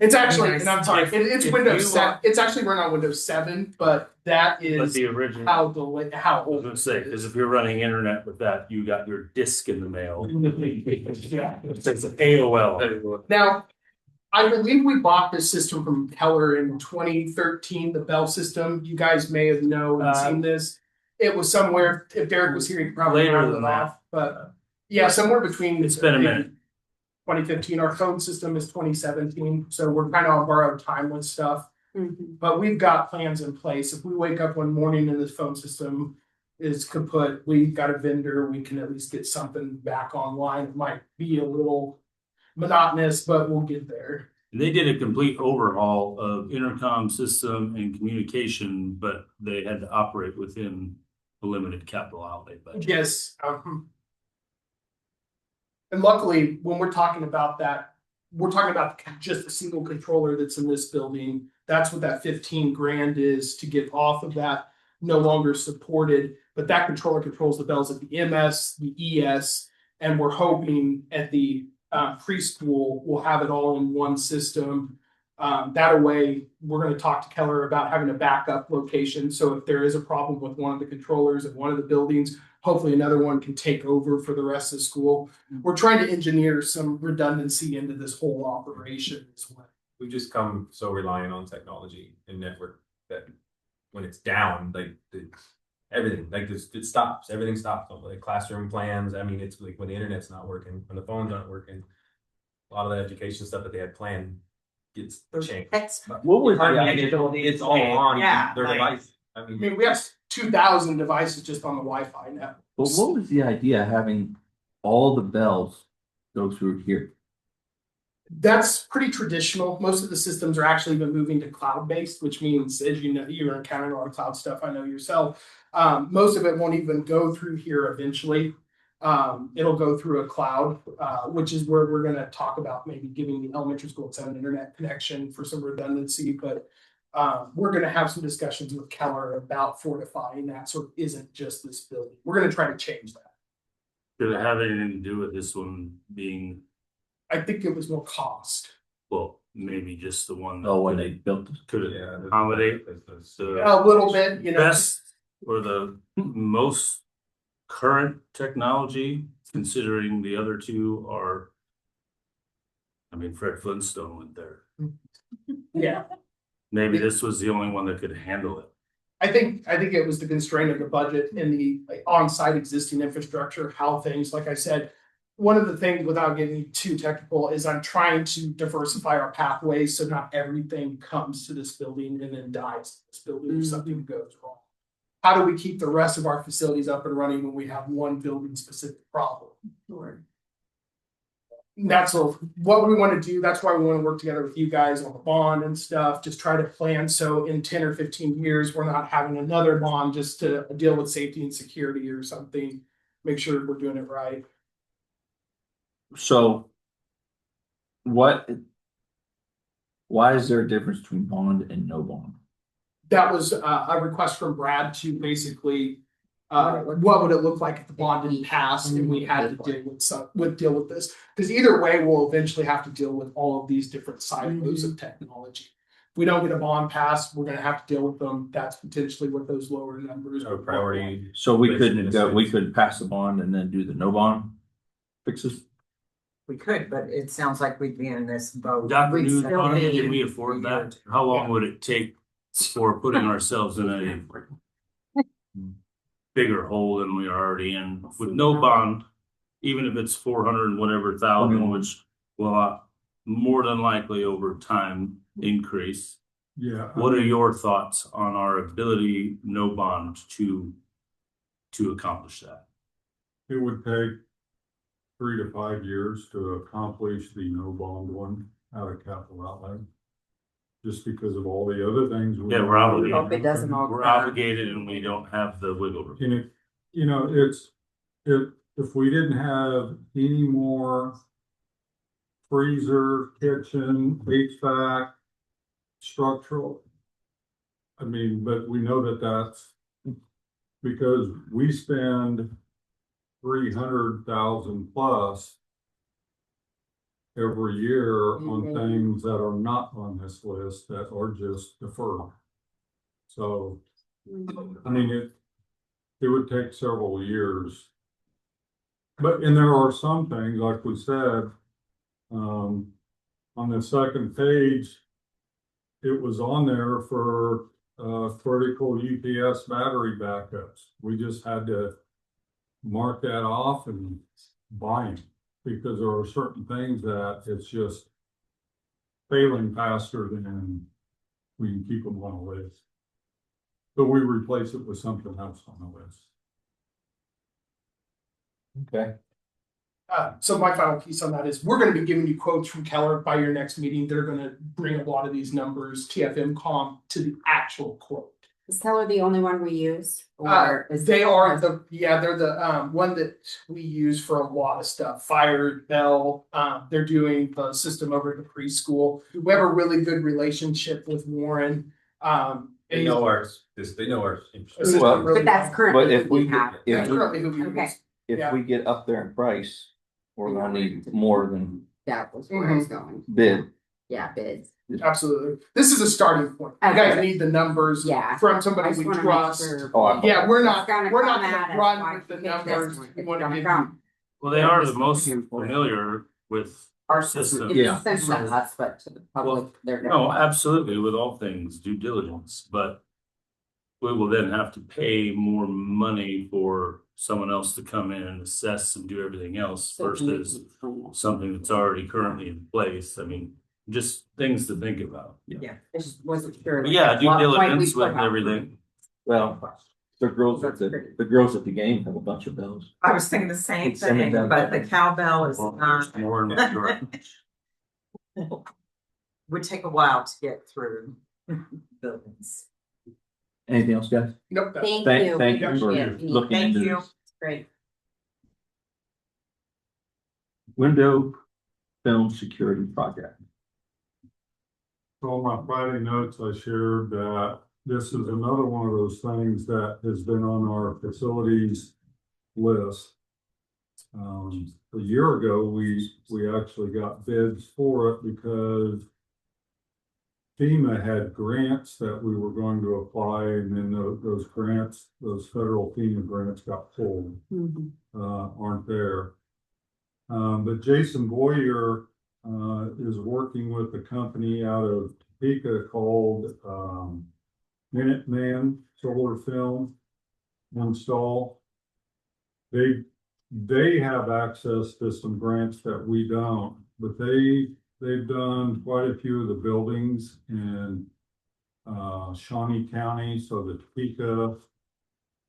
Speaker 5: it's actually, and I'm sorry,
Speaker 3: If-
Speaker 5: it's
Speaker 3: if
Speaker 5: Windows
Speaker 3: you
Speaker 5: 7. It's actually run on Windows 7, but that
Speaker 3: But
Speaker 5: is
Speaker 3: the original,
Speaker 5: how
Speaker 3: I was
Speaker 5: old
Speaker 3: gonna
Speaker 5: it
Speaker 3: say,
Speaker 5: is.
Speaker 3: because if you're running internet with that, you got your disk in the mail.
Speaker 5: Yeah.
Speaker 3: It's AOL.
Speaker 5: Now, I believe we bought this system from Keller in 2013, the Bell system. You guys may have known and seen this. It was somewhere, if Derek was here, he could probably
Speaker 3: Later
Speaker 5: round
Speaker 3: than
Speaker 5: it
Speaker 3: that.
Speaker 5: off, but yeah, somewhere between.
Speaker 3: It's been a minute.
Speaker 5: 2015, our phone system is 2017, so we're kind of on borrowed time with stuff.
Speaker 8: Mhm.
Speaker 5: But we've got plans in place. If we wake up one morning and this phone system is kaput, we've got a vendor, we can at least get something back online. It might be a little monotonous, but we'll get there.
Speaker 3: They did a complete overhaul of intercom system and communication, but they had to operate within a limited capital outlay budget.
Speaker 5: Yes. And luckily, when we're talking about that, we're talking about just a single controller that's in this building. That's what that 15 grand is to get off of that, no longer supported. But that controller controls the bells at the MS, the ES, and we're hoping at the preschool, we'll have it all in one system. That way, we're going to talk to Keller about having a backup location. So if there is a problem with one of the controllers in one of the buildings, hopefully another one can take over for the rest of the school. We're trying to engineer some redundancy into this whole operation as well.
Speaker 13: We've just come so reliant on technology and network that when it's down, like everything, like it stops, everything stops. Like classroom plans. I mean, it's like when the internet's not working, when the phones aren't working, a lot of the education stuff that they had planned gets changed.
Speaker 1: What was
Speaker 13: It's all on
Speaker 6: Yeah,
Speaker 13: their
Speaker 6: like-
Speaker 13: device. I
Speaker 5: I
Speaker 13: mean,
Speaker 5: mean, we have 2,000 devices just on the Wi-Fi network.
Speaker 1: But what was the idea of having all the bells go through here?
Speaker 5: That's pretty traditional. Most of the systems are actually even moving to cloud-based, which means, as you know, you're encountering a lot of cloud stuff. I know yourself. Most of it won't even go through here eventually. It'll go through a cloud, which is where we're going to talk about maybe giving the elementary school an internet connection for some redundancy. But we're going to have some discussions with Keller about fortifying that, so it isn't just this building. We're going to try to change that.
Speaker 3: Did it have anything to do with this one being,
Speaker 5: I think it was more cost.
Speaker 3: well, maybe just the one?
Speaker 1: Oh, when they built it.
Speaker 3: Could
Speaker 13: yeah,
Speaker 3: accommodate the
Speaker 5: A little bit, you know.
Speaker 3: best or the most current technology, considering the other two are. I mean, Fred Flintstone went there.
Speaker 5: Yeah.
Speaker 3: Maybe this was the only one that could handle it.
Speaker 5: I think it was the constraint of the budget and the on-site existing infrastructure, how things, like I said, one of the things, without getting too technical, is I'm trying to diversify our pathways so not everything comes to this building and then dies to this building if something goes wrong. How do we keep the rest of our facilities up and running when we have one building specific problem? That's what we want to do. That's why we want to work together with you guys on the bond and stuff. Just try to plan so in 10 or 15 years, we're not having another bond just to deal with safety and security or something. make sure we're doing it right.
Speaker 1: So why is there a difference between bond and no bond?
Speaker 5: That was a request from Brad to basically, what would it look like if the bond didn't pass and we had to deal with this? Because either way, we'll eventually have to deal with all of these different silos of technology. If we don't get a bond passed, we're gonna have to deal with them. That's potentially what those lower numbers.
Speaker 13: Our priority.
Speaker 1: So we could pass the bond and then do the no bond fixes?
Speaker 6: We could, but it sounds like we'd be in this boat.
Speaker 3: Dr.
Speaker 6: We'd
Speaker 3: Newton,
Speaker 6: still be
Speaker 3: can we afford that? How long would it take for putting ourselves in a bigger hole than we are already in with no bond? Even if it's 400 and whatever thousand, which will more than likely over time increase.
Speaker 7: Yeah.
Speaker 3: What are your thoughts on our ability, no bond, to accomplish that?
Speaker 7: It would take 3 to 5 years to accomplish the no bond one out of capital outlay. Just because of all the other things.
Speaker 3: Yeah, we're obligated.
Speaker 6: Hope it doesn't all.
Speaker 3: We're obligated and we don't have the wiggle room.
Speaker 7: And it's, if we didn't have any more freezer, kitchen, HVAC, structural. I mean, but we know that that's because we spend 300,000 plus every year on things that are not on this list that are just deferred. So, I mean, it would take several years. And there are some things, like we said, on the second page, it was on there for critical UPS battery backups. We just had to mark that off and buy them because there are certain things that it's just failing faster than we can keep them on a list. So we replace it with something else on the list.
Speaker 1: Okay.
Speaker 5: So my final piece on that is we're going to be giving you quotes from Keller by your next meeting. They're going to bring a lot of these numbers, TFM comp, to the actual quote.
Speaker 8: Is Keller the only one we use? Or is
Speaker 5: They're the one that we use for a lot of stuff. Fire, Bell, they're doing the system over at the preschool. We have a really good relationship with Warren.
Speaker 13: They know ours. They know ours.
Speaker 1: Well,
Speaker 8: But that's currently
Speaker 1: But if
Speaker 8: who we
Speaker 1: we
Speaker 8: have.
Speaker 1: get-
Speaker 5: That's currently who we
Speaker 8: Okay.
Speaker 5: use.
Speaker 1: If we get up there in price, we're gonna need more than
Speaker 8: That was where I was going.
Speaker 1: bid.
Speaker 8: Yeah, bids.
Speaker 5: Absolutely. This is a starting point. You guys need the numbers
Speaker 8: Yeah.
Speaker 5: from
Speaker 8: I
Speaker 5: somebody
Speaker 8: just
Speaker 5: we
Speaker 8: wanna make
Speaker 5: trust.
Speaker 8: sure.
Speaker 5: Yeah, we're not
Speaker 8: It's
Speaker 5: gonna
Speaker 8: come at us
Speaker 5: run
Speaker 8: like
Speaker 5: with the
Speaker 8: we picked
Speaker 5: numbers.
Speaker 8: this one.
Speaker 5: We
Speaker 8: It's
Speaker 5: wanna
Speaker 8: gonna
Speaker 5: give
Speaker 8: come.
Speaker 3: Well, they are the most familiar with
Speaker 8: Our
Speaker 3: system.
Speaker 8: system,
Speaker 1: Yeah.
Speaker 8: it's sent to us, but to the public, they're.
Speaker 3: No, absolutely, with all things due diligence, but we will then have to pay more money for someone else to come in and assess and do everything else versus something that's already currently in place. I mean, just things to think about.
Speaker 6: Yeah, I just wasn't sure.
Speaker 3: But yeah, due
Speaker 8: What point we
Speaker 3: diligence
Speaker 8: put
Speaker 3: with
Speaker 8: out.
Speaker 3: everything.
Speaker 1: Well, the girls at the game have a bunch of bells.
Speaker 6: I was thinking the same
Speaker 1: Send it
Speaker 6: thing,
Speaker 1: down.
Speaker 6: but the cowbell is
Speaker 3: Well,
Speaker 6: not.
Speaker 3: there's more and more.
Speaker 6: Would take a while to get through buildings.
Speaker 1: Anything else, guys?
Speaker 5: Nope.
Speaker 8: Thank
Speaker 1: Thank
Speaker 8: you.
Speaker 1: you for
Speaker 8: Appreciate it.
Speaker 1: looking
Speaker 6: Thank
Speaker 1: into
Speaker 6: you.
Speaker 1: this.
Speaker 8: Great.
Speaker 1: Window film security project.
Speaker 7: So on my Friday notes, I shared that this is another one of those things that has been on our facilities list. A year ago, we actually got bids for it because FEMA had grants that we were going to apply, and then those grants, those federal FEMA grants got pulled, aren't there. But Jason Boyer is working with a company out of Topeka called Minuteman Solar Film Install. They have access to some grants that we don't, but they've done quite a few of the buildings in Shawnee County, so the Topeka.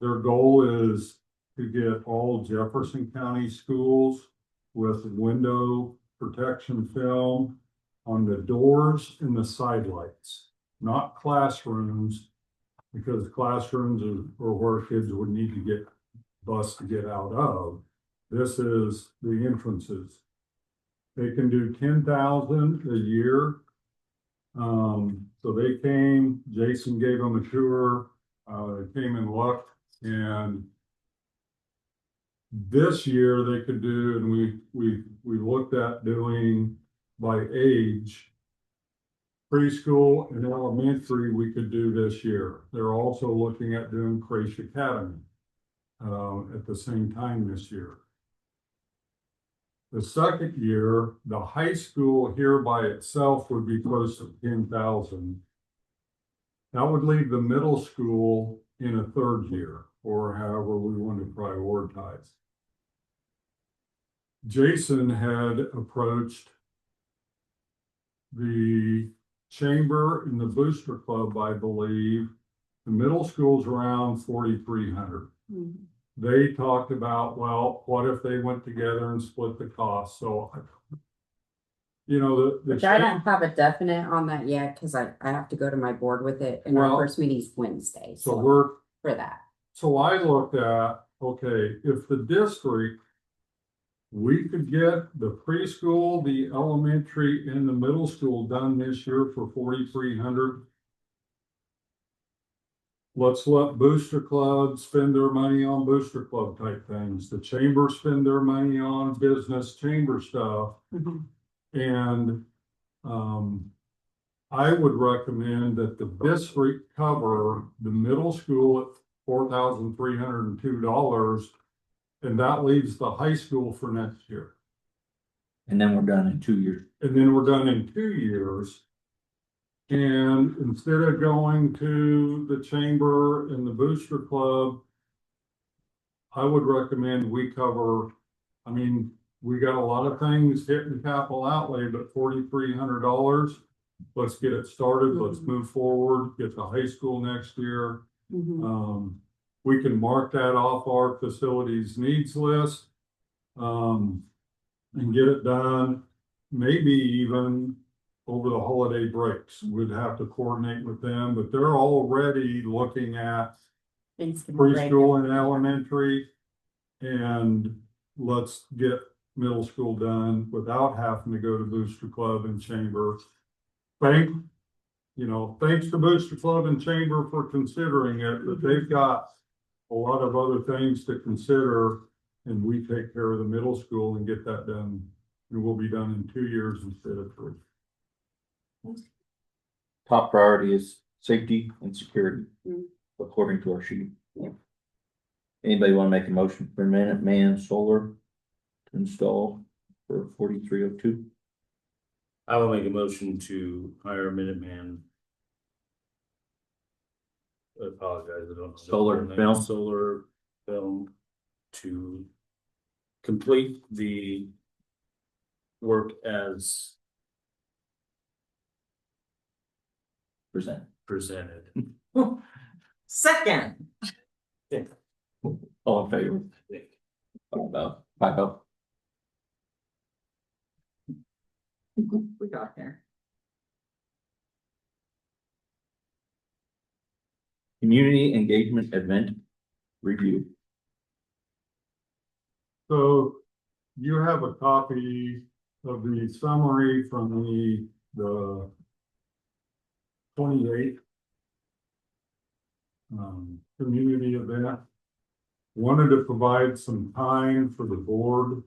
Speaker 7: Their goal is to get all Jefferson County schools with window protection film on the doors and the side lights, not classrooms, because classrooms are where kids would need to get bus to get out of. This is the entrances. They can do 10,000 a year. So they came, Jason gave them a tour, they came and looked, and this year they could do, and we looked at doing by age. Preschool and elementary we could do this year. They're also looking at doing Creche Academy at the same time this year. The second year, the high school here by itself would be close to 10,000. That would leave the middle school in a third year, or however we want to prioritize. Jason had approached the chamber and the booster club, I believe. The middle school's around 4,300. They talked about, well, what if they went together and split the cost? So, you know,
Speaker 8: Which I don't have a definite on that yet, because I have to go to my board with it, and our first meeting's Wednesday.
Speaker 7: So we're
Speaker 8: for that.
Speaker 7: So I looked at, okay, if the district, we could get the preschool, the elementary, and the middle school done this year for 4,300. Let's let booster clubs spend their money on booster club type things. The chamber spend their money on business chamber stuff. And I would recommend that the district cover the middle school at $4,302, and that leaves the high school for next year.
Speaker 1: And then we're done in 2 years.
Speaker 7: And then we're done in 2 years. And instead of going to the chamber and the booster club, I would recommend we cover, I mean, we got a lot of things hitting capital outlay, but $4,300, let's get it started. Let's move forward, get to high school next year. We can mark that off our facilities needs list, and get it done, maybe even over the holiday breaks. We'd have to coordinate with them, but they're already looking at preschool and elementary, and let's get middle school done without having to go to booster club and chamber. Thanks to booster club and chamber for considering it, but they've got a lot of other things to consider, and we take care of the middle school and get that done. It will be done in 2 years instead of 3.
Speaker 1: Top priority is safety and security, according to our sheet. Anybody want to make a motion for Minuteman Solar to install for 4,302?
Speaker 3: I will make a motion to hire Minuteman. I apologize, I don't know. Solar film to complete the work as presented.
Speaker 6: Second.
Speaker 1: All in favor? 5-0.
Speaker 6: We got there.
Speaker 1: Community engagement event review.
Speaker 7: So you have a copy of the summary from the 28th community event. Wanted to provide some time for the board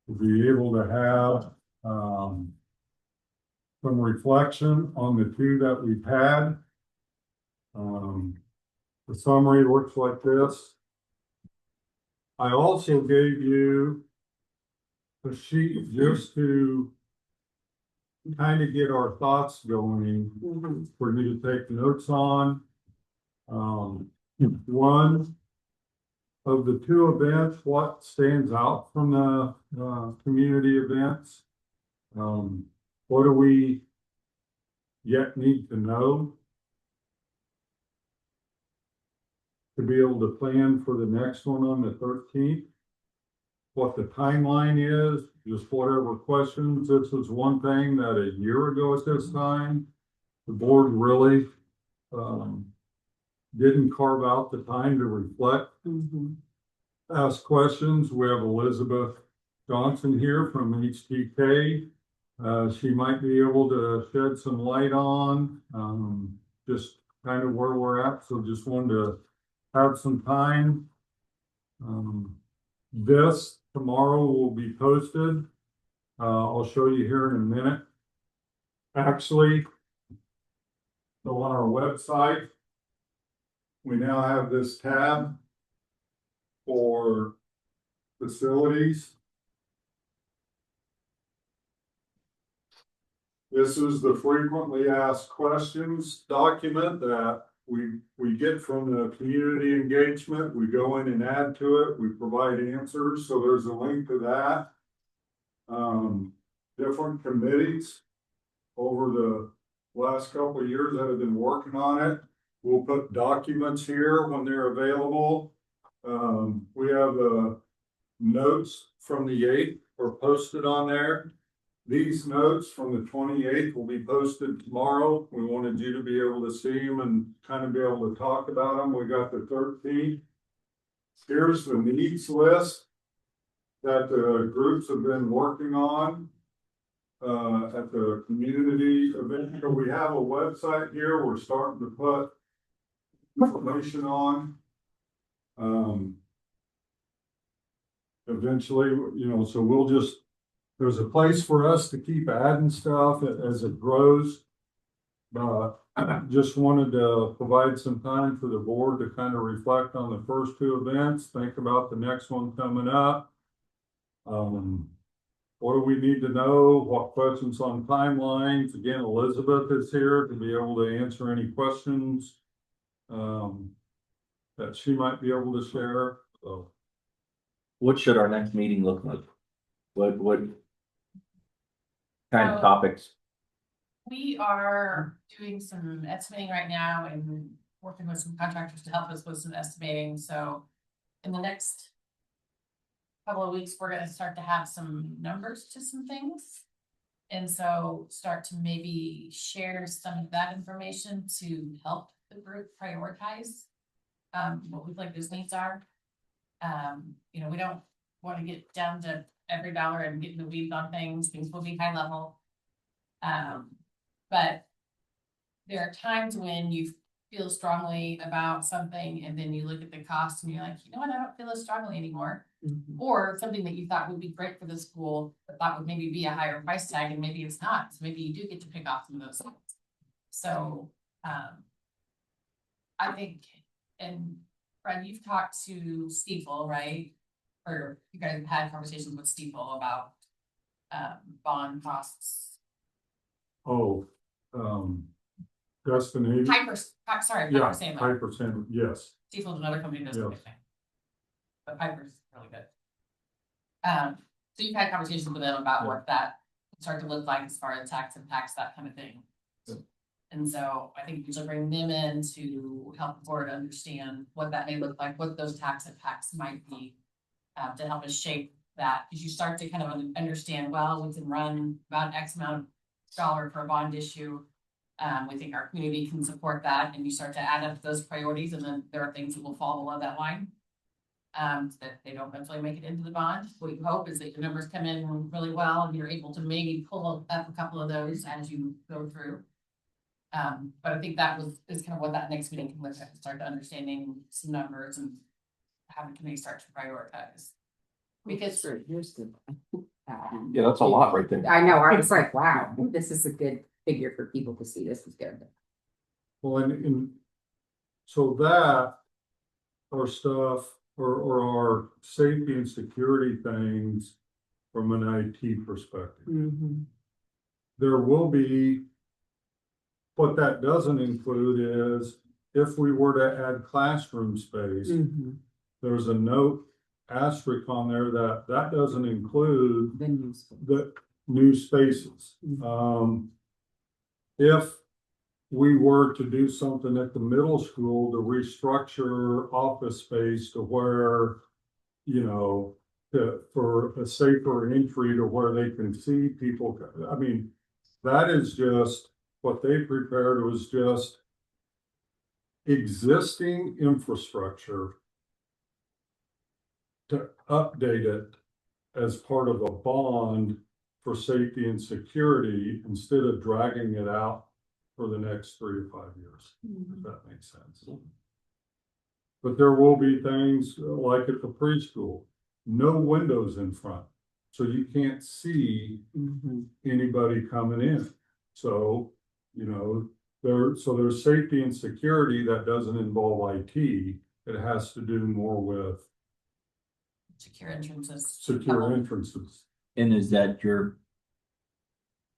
Speaker 7: to be able to have some reflection on the 2 that we've had. The summary looks like this. I also gave you a sheet just to kind of get our thoughts going for you to take notes on. One of the 2 events, what stands out from the community events? What do we yet need to know to be able to plan for the next one on the 13th? What the timeline is, just whatever questions. This is one thing that a year ago at this time, the board really didn't carve out the time to reflect. ask questions. We have Elizabeth Johnson here from HTK. She might be able to shed some light on, just kind of where we're at. So just wanted to have some time. This tomorrow will be posted. I'll show you here in a minute. Actually, so on our website, we now have this tab for facilities. This is the frequently asked questions document that we get from the community engagement. We go in and add to it. We provide answers. So there's a link to that. Different committees over the last couple of years that have been working on it. We'll put documents here when they're available. We have the notes from the 8th are posted on there. These notes from the 28th will be posted tomorrow. We wanted you to be able to see them and kind of be able to talk about them. We got the 13th. Here's the needs list that the groups have been working on at the community event. So we have a website here we're starting to put information on. Eventually, you know, so we'll just, there's a place for us to keep adding stuff as it grows. But I just wanted to provide some time for the board to kind of reflect on the first two events, think about the next one coming up. What do we need to know? What questions on timelines? Again, Elizabeth is here to be able to answer any questions that she might be able to share. So,
Speaker 1: What should our next meeting look like? What kind of topics?
Speaker 14: We are doing some estimating right now and working with some contractors to help us with some estimating. So in the next couple of weeks, we're going to start to have some numbers to some things. And so start to maybe share some of that information to help the group prioritize what we think those needs are. You know, we don't want to get down to every dollar and get in the weeds on things. Things will be high level. But there are times when you feel strongly about something and then you look at the cost and you're like, you know what, I don't feel as strongly anymore. Or something that you thought would be great for the school, but thought would maybe be a higher price tag, and maybe it's not. So maybe you do get to pick off some of those things. So I think, and Fred, you've talked to Steeple, right? Or you guys have had conversations with Steeple about bond costs.
Speaker 7: oh, Dustin,
Speaker 14: Piper, sorry,
Speaker 7: yeah,
Speaker 14: Piper Sandler.
Speaker 7: Piper Sandler, yes.
Speaker 14: Steeple's another company that does
Speaker 7: Yes.
Speaker 14: everything. But Piper's really good. So you've had conversations with them about what that would start to look like as far as tax impacts, that kind of thing.
Speaker 7: Yeah.
Speaker 14: And so I think you should bring them in to help the board understand what that may look like, what those tax impacts might be, to help us shape that. Because you start to kind of understand, well, we can run about X amount of dollar for a bond issue. We think our community can support that, and you start to add up those priorities, and then there are things that will fall below that line. That they don't eventually make it into the bond. What you hope is that your numbers come in really well and you're able to maybe pull up a couple of those as you go through. But I think that is kind of what that next meeting can look at, start to understanding some numbers and having committee start to prioritize. Because
Speaker 8: here's the.
Speaker 1: Yeah, that's a lot right there.
Speaker 8: I know, I was like, wow, this is a good figure for people to see. This is good.
Speaker 7: Well, and so that our stuff or our safety and security things from an IT perspective. There will be, what that doesn't include is if we were to add classroom space, there's a note asterisk on there that doesn't include the new spaces. If we were to do something at the middle school to restructure office space to where, you know, for a safer entry to where they can see people. I mean, that is just what they prepared was just existing infrastructure to update it as part of a bond for safety and security instead of dragging it out for the next 3 to 5 years, if that makes sense. But there will be things like at the preschool, no windows in front, so you can't see anybody coming in. So, you know, there's safety and security that doesn't involve IT. It has to do more with
Speaker 14: Secure entrances.
Speaker 7: secure entrances.
Speaker 1: And is that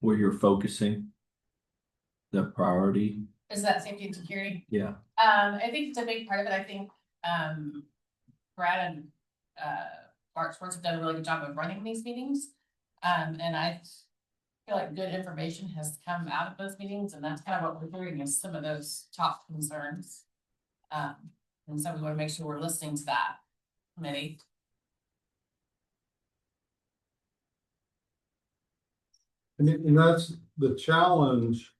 Speaker 1: where you're focusing? The priority?
Speaker 14: Is that safety and security?
Speaker 1: Yeah.
Speaker 14: I think it's a big part of it. I think, Brad and, Bart Schwartz have done a really good job of running these meetings. And I feel like good information has come out of those meetings, and that's kind of what we're hearing is some of those top concerns. And so we want to make sure we're listening to that committee.
Speaker 7: And that's the challenge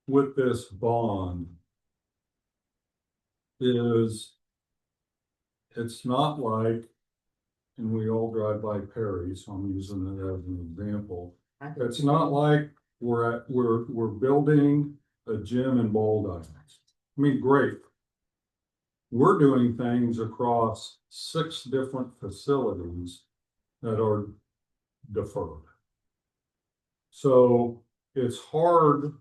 Speaker 7: with this bond is it's not like, and we all drive by Perry, so I'm using it as an example. It's not like we're building a gym in Ball Diamonds. I mean, great. We're doing things across 6 different facilities that are deferred. So it's hard,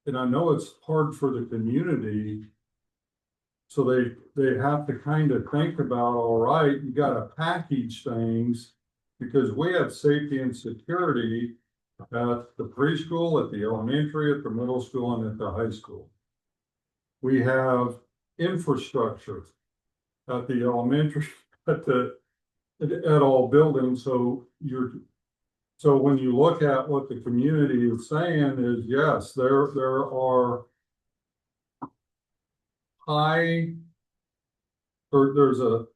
Speaker 7: and I know it's hard for the community. So they have to kind of think about, all right, you got to package things because we have safety and security at the preschool, at the elementary, at the middle school, and at the high school. We have infrastructure at the elementary, at all buildings. So when you look at what the community is saying is, yes, there are there's a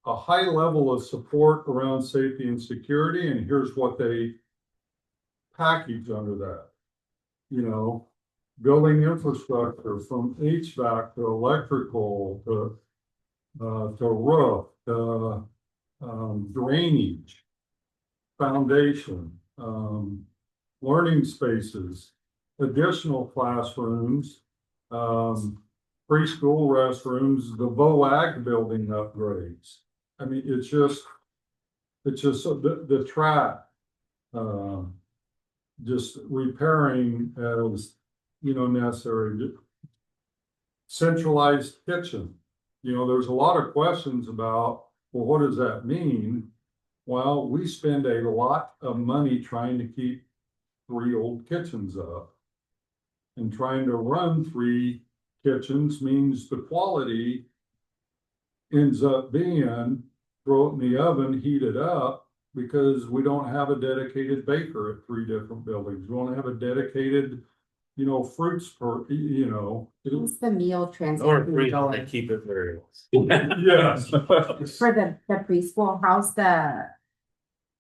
Speaker 7: high level of support around safety and security, and here's what they package under that. You know, building infrastructure from HVAC to electrical to roof to drainage, foundation, learning spaces, additional classrooms, preschool restrooms, the BoE building upgrades. I mean, it's just the track, just repairing as, you know, necessary. Centralized kitchen. You know, there's a lot of questions about, well, what does that mean? Well, we spend a lot of money trying to keep 3 old kitchens up. And trying to run 3 kitchens means the quality ends up being throw it in the oven, heat it up, because we don't have a dedicated baker at 3 different buildings. We don't have a dedicated, you know, fruits per, you know.
Speaker 8: How's the meal
Speaker 12: Or
Speaker 8: transition
Speaker 12: free,
Speaker 8: going?
Speaker 12: they keep it very.
Speaker 7: Yes.
Speaker 8: For the preschool, how's the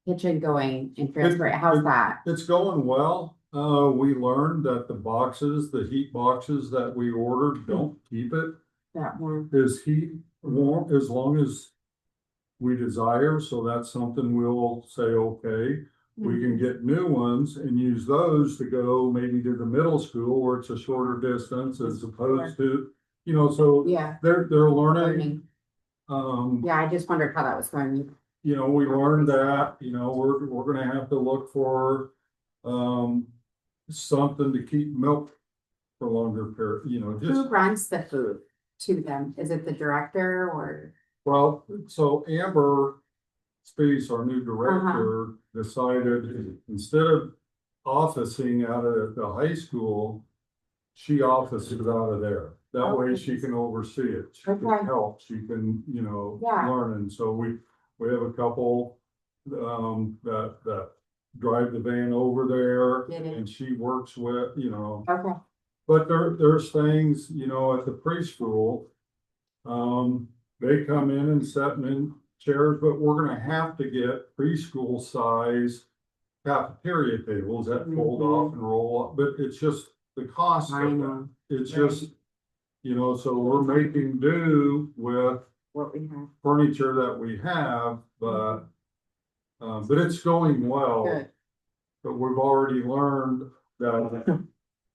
Speaker 8: kitchen going in transfer? How's that?
Speaker 7: It's going well. We learned that the heat boxes that we ordered don't keep it
Speaker 8: That one.
Speaker 7: as heat warm as long as we desire. So that's something we'll say, okay, we can get new ones and use those to go maybe to the middle school where it's a shorter distance as opposed to, you know, so
Speaker 8: Yeah.
Speaker 7: they're learning.
Speaker 8: Yeah, I just wondered how that was going.
Speaker 7: You know, we learned that, you know, we're gonna have to look for something to keep milk for longer period, you know, just.
Speaker 8: Who runs the food to them? Is it the director or?
Speaker 7: Well, so Amber Space, our new director, decided instead of officing out of the high school, she offices out of there. That way she can oversee it. She can help, she can, you know, learn. And so we have a couple that drive the van over there and she works with, you know.
Speaker 8: Okay.
Speaker 7: But there's things, you know, at the preschool, they come in and sit in chairs, but we're gonna have to get preschool size cafeteria tables that fold off and roll up, but it's just the cost of that. It's just, you know, so we're making do with
Speaker 8: what we have.
Speaker 7: furniture that we have, but it's going well.
Speaker 8: Good.
Speaker 7: But we've already learned that,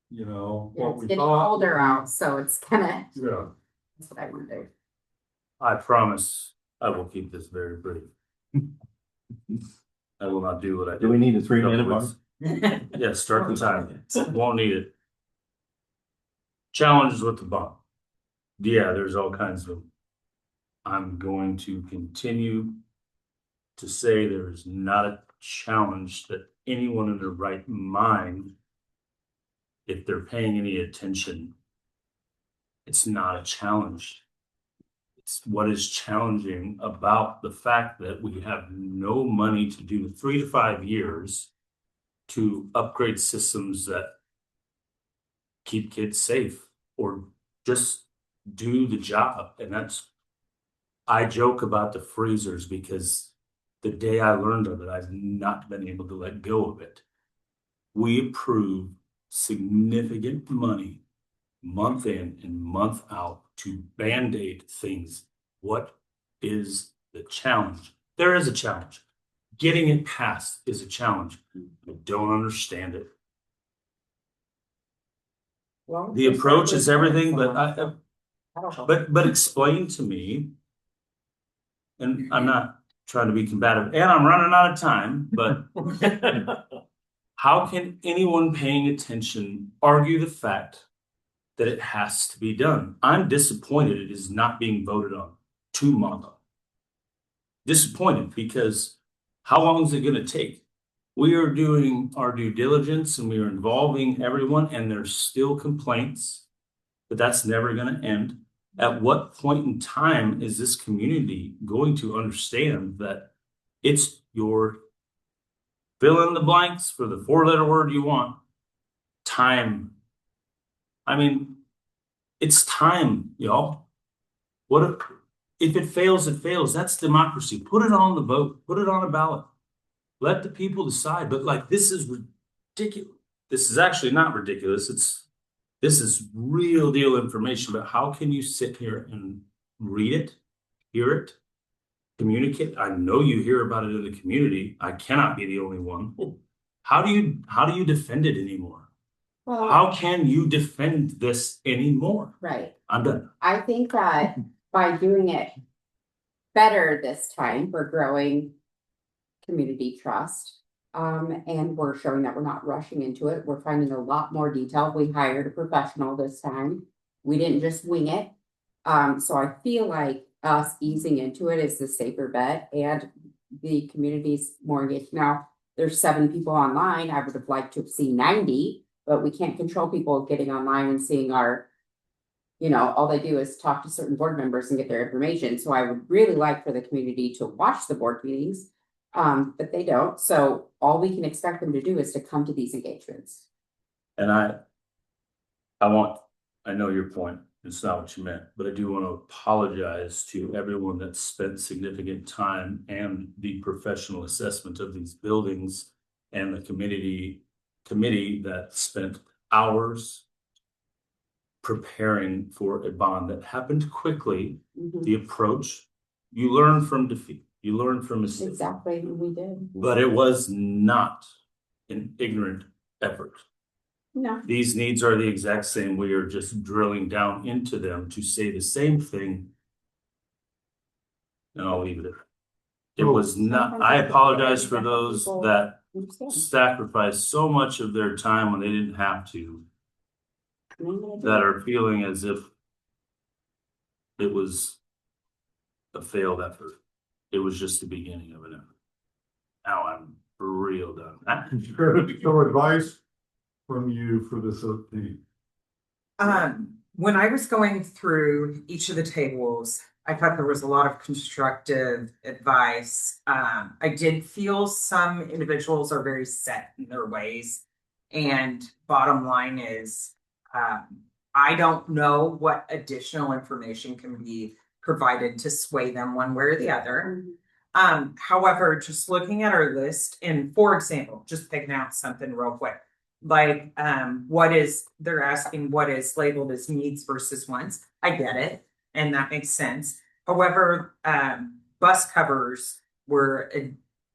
Speaker 7: you know,
Speaker 8: Yeah,
Speaker 7: what
Speaker 8: it's
Speaker 7: we
Speaker 8: getting
Speaker 7: thought.
Speaker 8: colder out, so it's gonna,
Speaker 7: Yeah,
Speaker 8: that's what I wondered.
Speaker 3: I promise I will keep this very brief. I will not do what I did.
Speaker 1: Do we need a 3-minute mark?
Speaker 3: Yeah, start the time. Won't need it. Challenges with the bond. Yeah, there's all kinds of. I'm going to continue to say there is not a challenge that anyone in their right mind, if they're paying any attention, it's not a challenge. It's what is challenging about the fact that we have no money to do 3 to 5 years to upgrade systems that keep kids safe or just do the job. And that's, I joke about the freezers because the day I learned of it, I've not been able to let go of it. We approve significant money month in and month out to band-aid things. What is the challenge? There is a challenge. Getting it passed is a challenge. I don't understand it.
Speaker 8: Well,
Speaker 3: The approach is everything, but
Speaker 8: I
Speaker 3: but explain to me, and I'm not trying to be combative, and I'm running out of time, but how can anyone paying attention argue the fact that it has to be done? I'm disappointed it is not being voted on 2 months. Disappointed because how long is it going to take? We are doing our due diligence and we are involving everyone, and there's still complaints, but that's never going to end. At what point in time is this community going to understand that it's your fill in the blanks for the 4-letter word you want? Time. I mean, it's time, y'all. What if it fails, it fails. That's democracy. Put it on the vote, put it on a ballot. Let the people decide. But like, this is ridiculous. This is actually not ridiculous. This is real deal information. But how can you sit here and read it, hear it, communicate? I know you hear about it in the community. I cannot be the only one. How do you defend it anymore?
Speaker 8: Well,
Speaker 3: How can you defend this anymore?
Speaker 8: right.
Speaker 3: I'm done.
Speaker 8: I think that by doing it better this time, we're growing community trust. And we're showing that we're not rushing into it. We're finding a lot more detail. We hired a professional this time. We didn't just wing it. So I feel like us easing into it is the safer bet, and the community's more engaged. Now, there's 7 people online. I would have liked to have seen 90, but we can't control people getting online and seeing our, all they do is talk to certain board members and get their information. So I would really like for the community to watch the board meetings. But they don't. So all we can expect them to do is to come to these engagements.
Speaker 3: And I know your point. It's not what you meant, but I do want to apologize to everyone that spent significant time and the professional assessment of these buildings and the committee that spent hours preparing for a bond that happened quickly. The approach, you learn from defeat. You learn from mistakes.
Speaker 8: Exactly, we did.
Speaker 3: But it was not an ignorant effort.
Speaker 8: No.
Speaker 3: These needs are the exact same. We are just drilling down into them to say the same thing. And I'll leave it there. It was not, I apologize for those that sacrificed so much of their time when they didn't have to, that are feeling as if it was a failed effort. It was just the beginning of an effort. Now I'm real done.
Speaker 7: So advice from you for this thing.
Speaker 6: When I was going through each of the tables, I thought there was a lot of constructive advice. I did feel some individuals are very set in their ways. And bottom line is, I don't know what additional information can be provided to sway them one way or the other. However, just looking at our list, and for example, just picking out something real quick, like they're asking what is labeled as needs versus wants. I get it, and that makes sense. However, bus covers were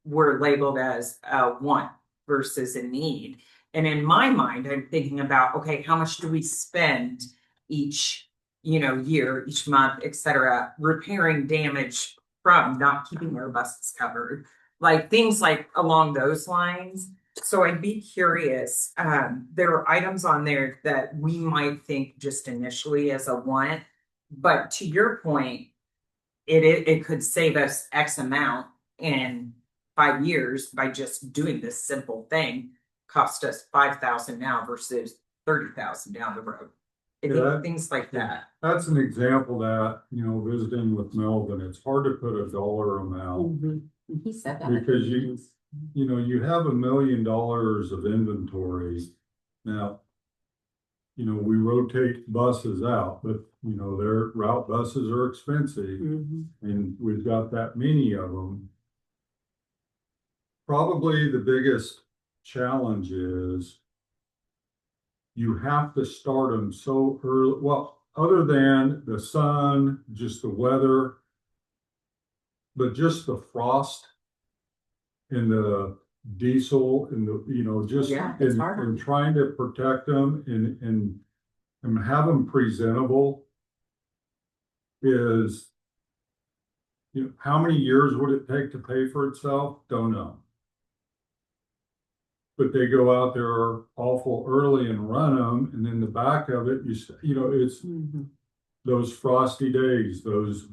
Speaker 6: labeled as a want versus a need. And in my mind, I'm thinking about, okay, how much do we spend each, year, each month, et cetera, repairing damage from not keeping our buses covered, like things like along those lines. So I'd be curious, there are items on there that we might think just initially as a want, but to your point, it could save us X amount in 5 years by just doing this simple thing. Cost us 5,000 now versus 30,000 down the road. I think things like that.
Speaker 7: That's an example that, visiting with Melvin, it's hard to put a dollar amount.
Speaker 8: He said that.
Speaker 7: Because you have $1 million of inventory. Now, we rotate buses out, but their route buses are expensive and we've got that many of them. Probably the biggest challenge is you have to start them so early. Well, other than the sun, just the weather, but just the frost and the diesel and and trying to protect them and have them presentable is, how many years would it take to pay for itself? Don't know. But they go out there awful early and run them, and then the back of it, it's those frosty days, those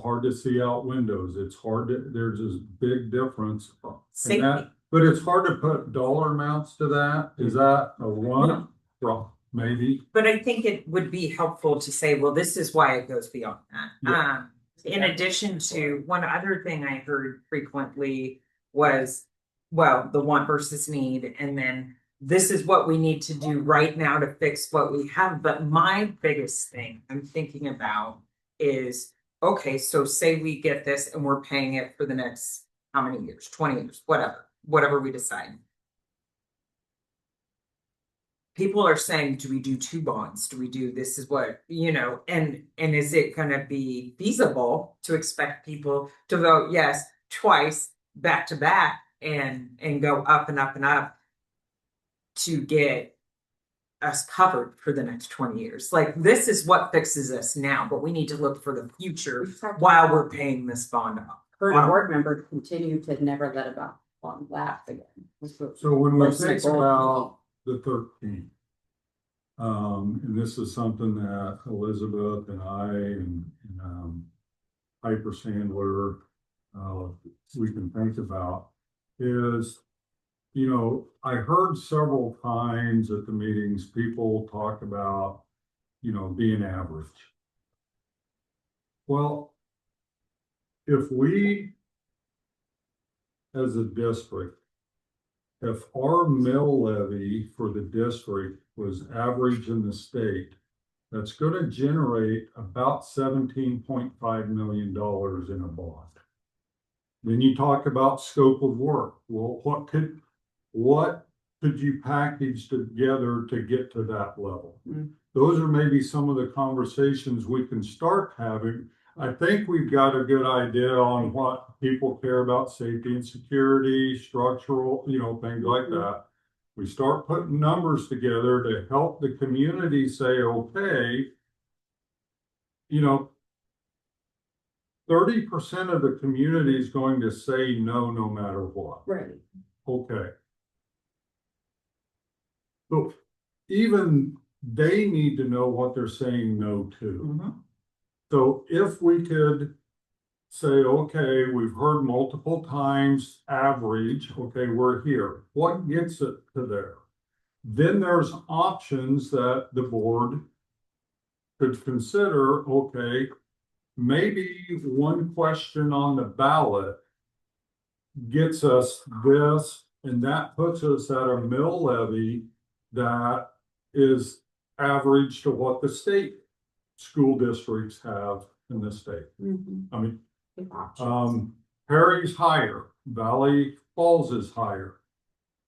Speaker 7: hard to see out windows. It's hard to. There's this big difference. But it's hard to put dollar amounts to that. Is that a one? Well, maybe.
Speaker 6: But I think it would be helpful to say, well, this is why it goes beyond that.
Speaker 7: Yeah.
Speaker 6: In addition to, one other thing I heard frequently was, well, the want versus need, and then this is what we need to do right now to fix what we have. But my biggest thing I'm thinking about is, okay, so say we get this and we're paying it for the next how many years, 20 years, whatever we decide. People are saying, do we do 2 bonds? Do we do, this is what, and is it going to be feasible to expect people to vote yes twice back to back and go up and up and up to get us covered for the next 20 years? Like, this is what fixes us now, but we need to look for the future while we're paying this bond off.
Speaker 8: Heard a board member continue to never let it on lapse again.
Speaker 7: So when we think about the 13th, and this is something that Elizabeth and I and Piper Sandler, we can think about is, I heard several times at the meetings, people talk about, being average. Well, if we, as a district, if our mill levy for the district was average in the state, that's going to generate about $17.5 million in a bond. Then you talk about scope of work. Well, what could you package together to get to that level? Those are maybe some of the conversations we can start having. I think we've got a good idea on what people care about: safety and security, structural, things like that. We start putting numbers together to help the community say, okay, 30% of the community is going to say no, no matter what.
Speaker 8: Right.
Speaker 7: Okay. But even they need to know what they're saying no to. So if we could say, okay, we've heard multiple times average, okay, we're here. What gets it to there? Then there's options that the board could consider. Okay, maybe one question on the ballot gets us this, and that puts us at a mill levy that is average to what the state school districts have in the state. I mean, Perry's higher, Valley Falls is higher,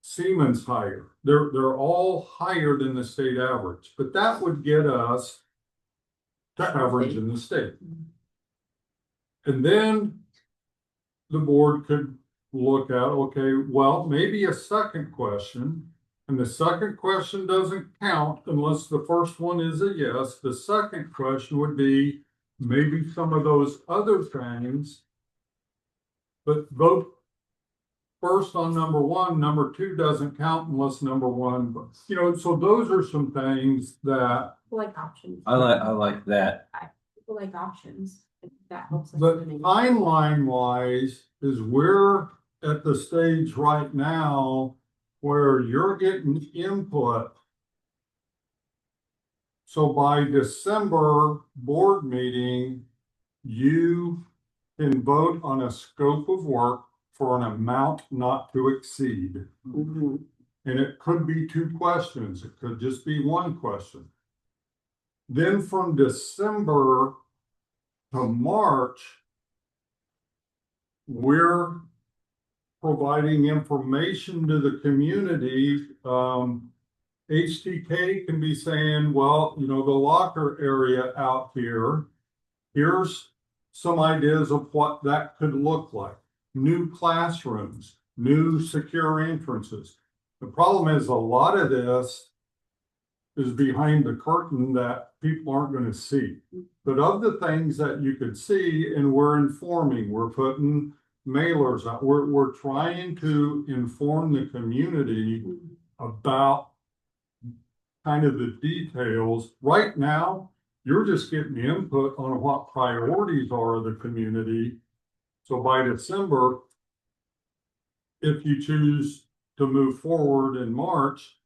Speaker 7: Siemens higher. They're all higher than the state average, but that would get us to average in the state. And then the board could look at, okay, well, maybe a second question. And the second question doesn't count unless the first one is a yes. The second question would be maybe some of those other things. But vote first on number one, number two doesn't count unless number one, so those are some things that.
Speaker 8: People like options.
Speaker 1: I like that.
Speaker 8: People like options. That helps us.
Speaker 7: But timeline wise is we're at the stage right now where you're getting input. So by December board meeting, you can vote on a scope of work for an amount not to exceed.
Speaker 8: Mhm.
Speaker 7: And it could be 2 questions. It could just be 1 question. Then from December to March, we're providing information to the community. HTK can be saying, well, the locker area out here, here's some ideas of what that could look like. New classrooms, new secure entrances. The problem is a lot of this is behind the curtain that people aren't going to see. But of the things that you could see, and we're informing, we're putting mailers out, we're trying to inform the community about kind of the details. Right now, you're just getting input on what priorities are of the community. So by December, if you choose to move forward in March,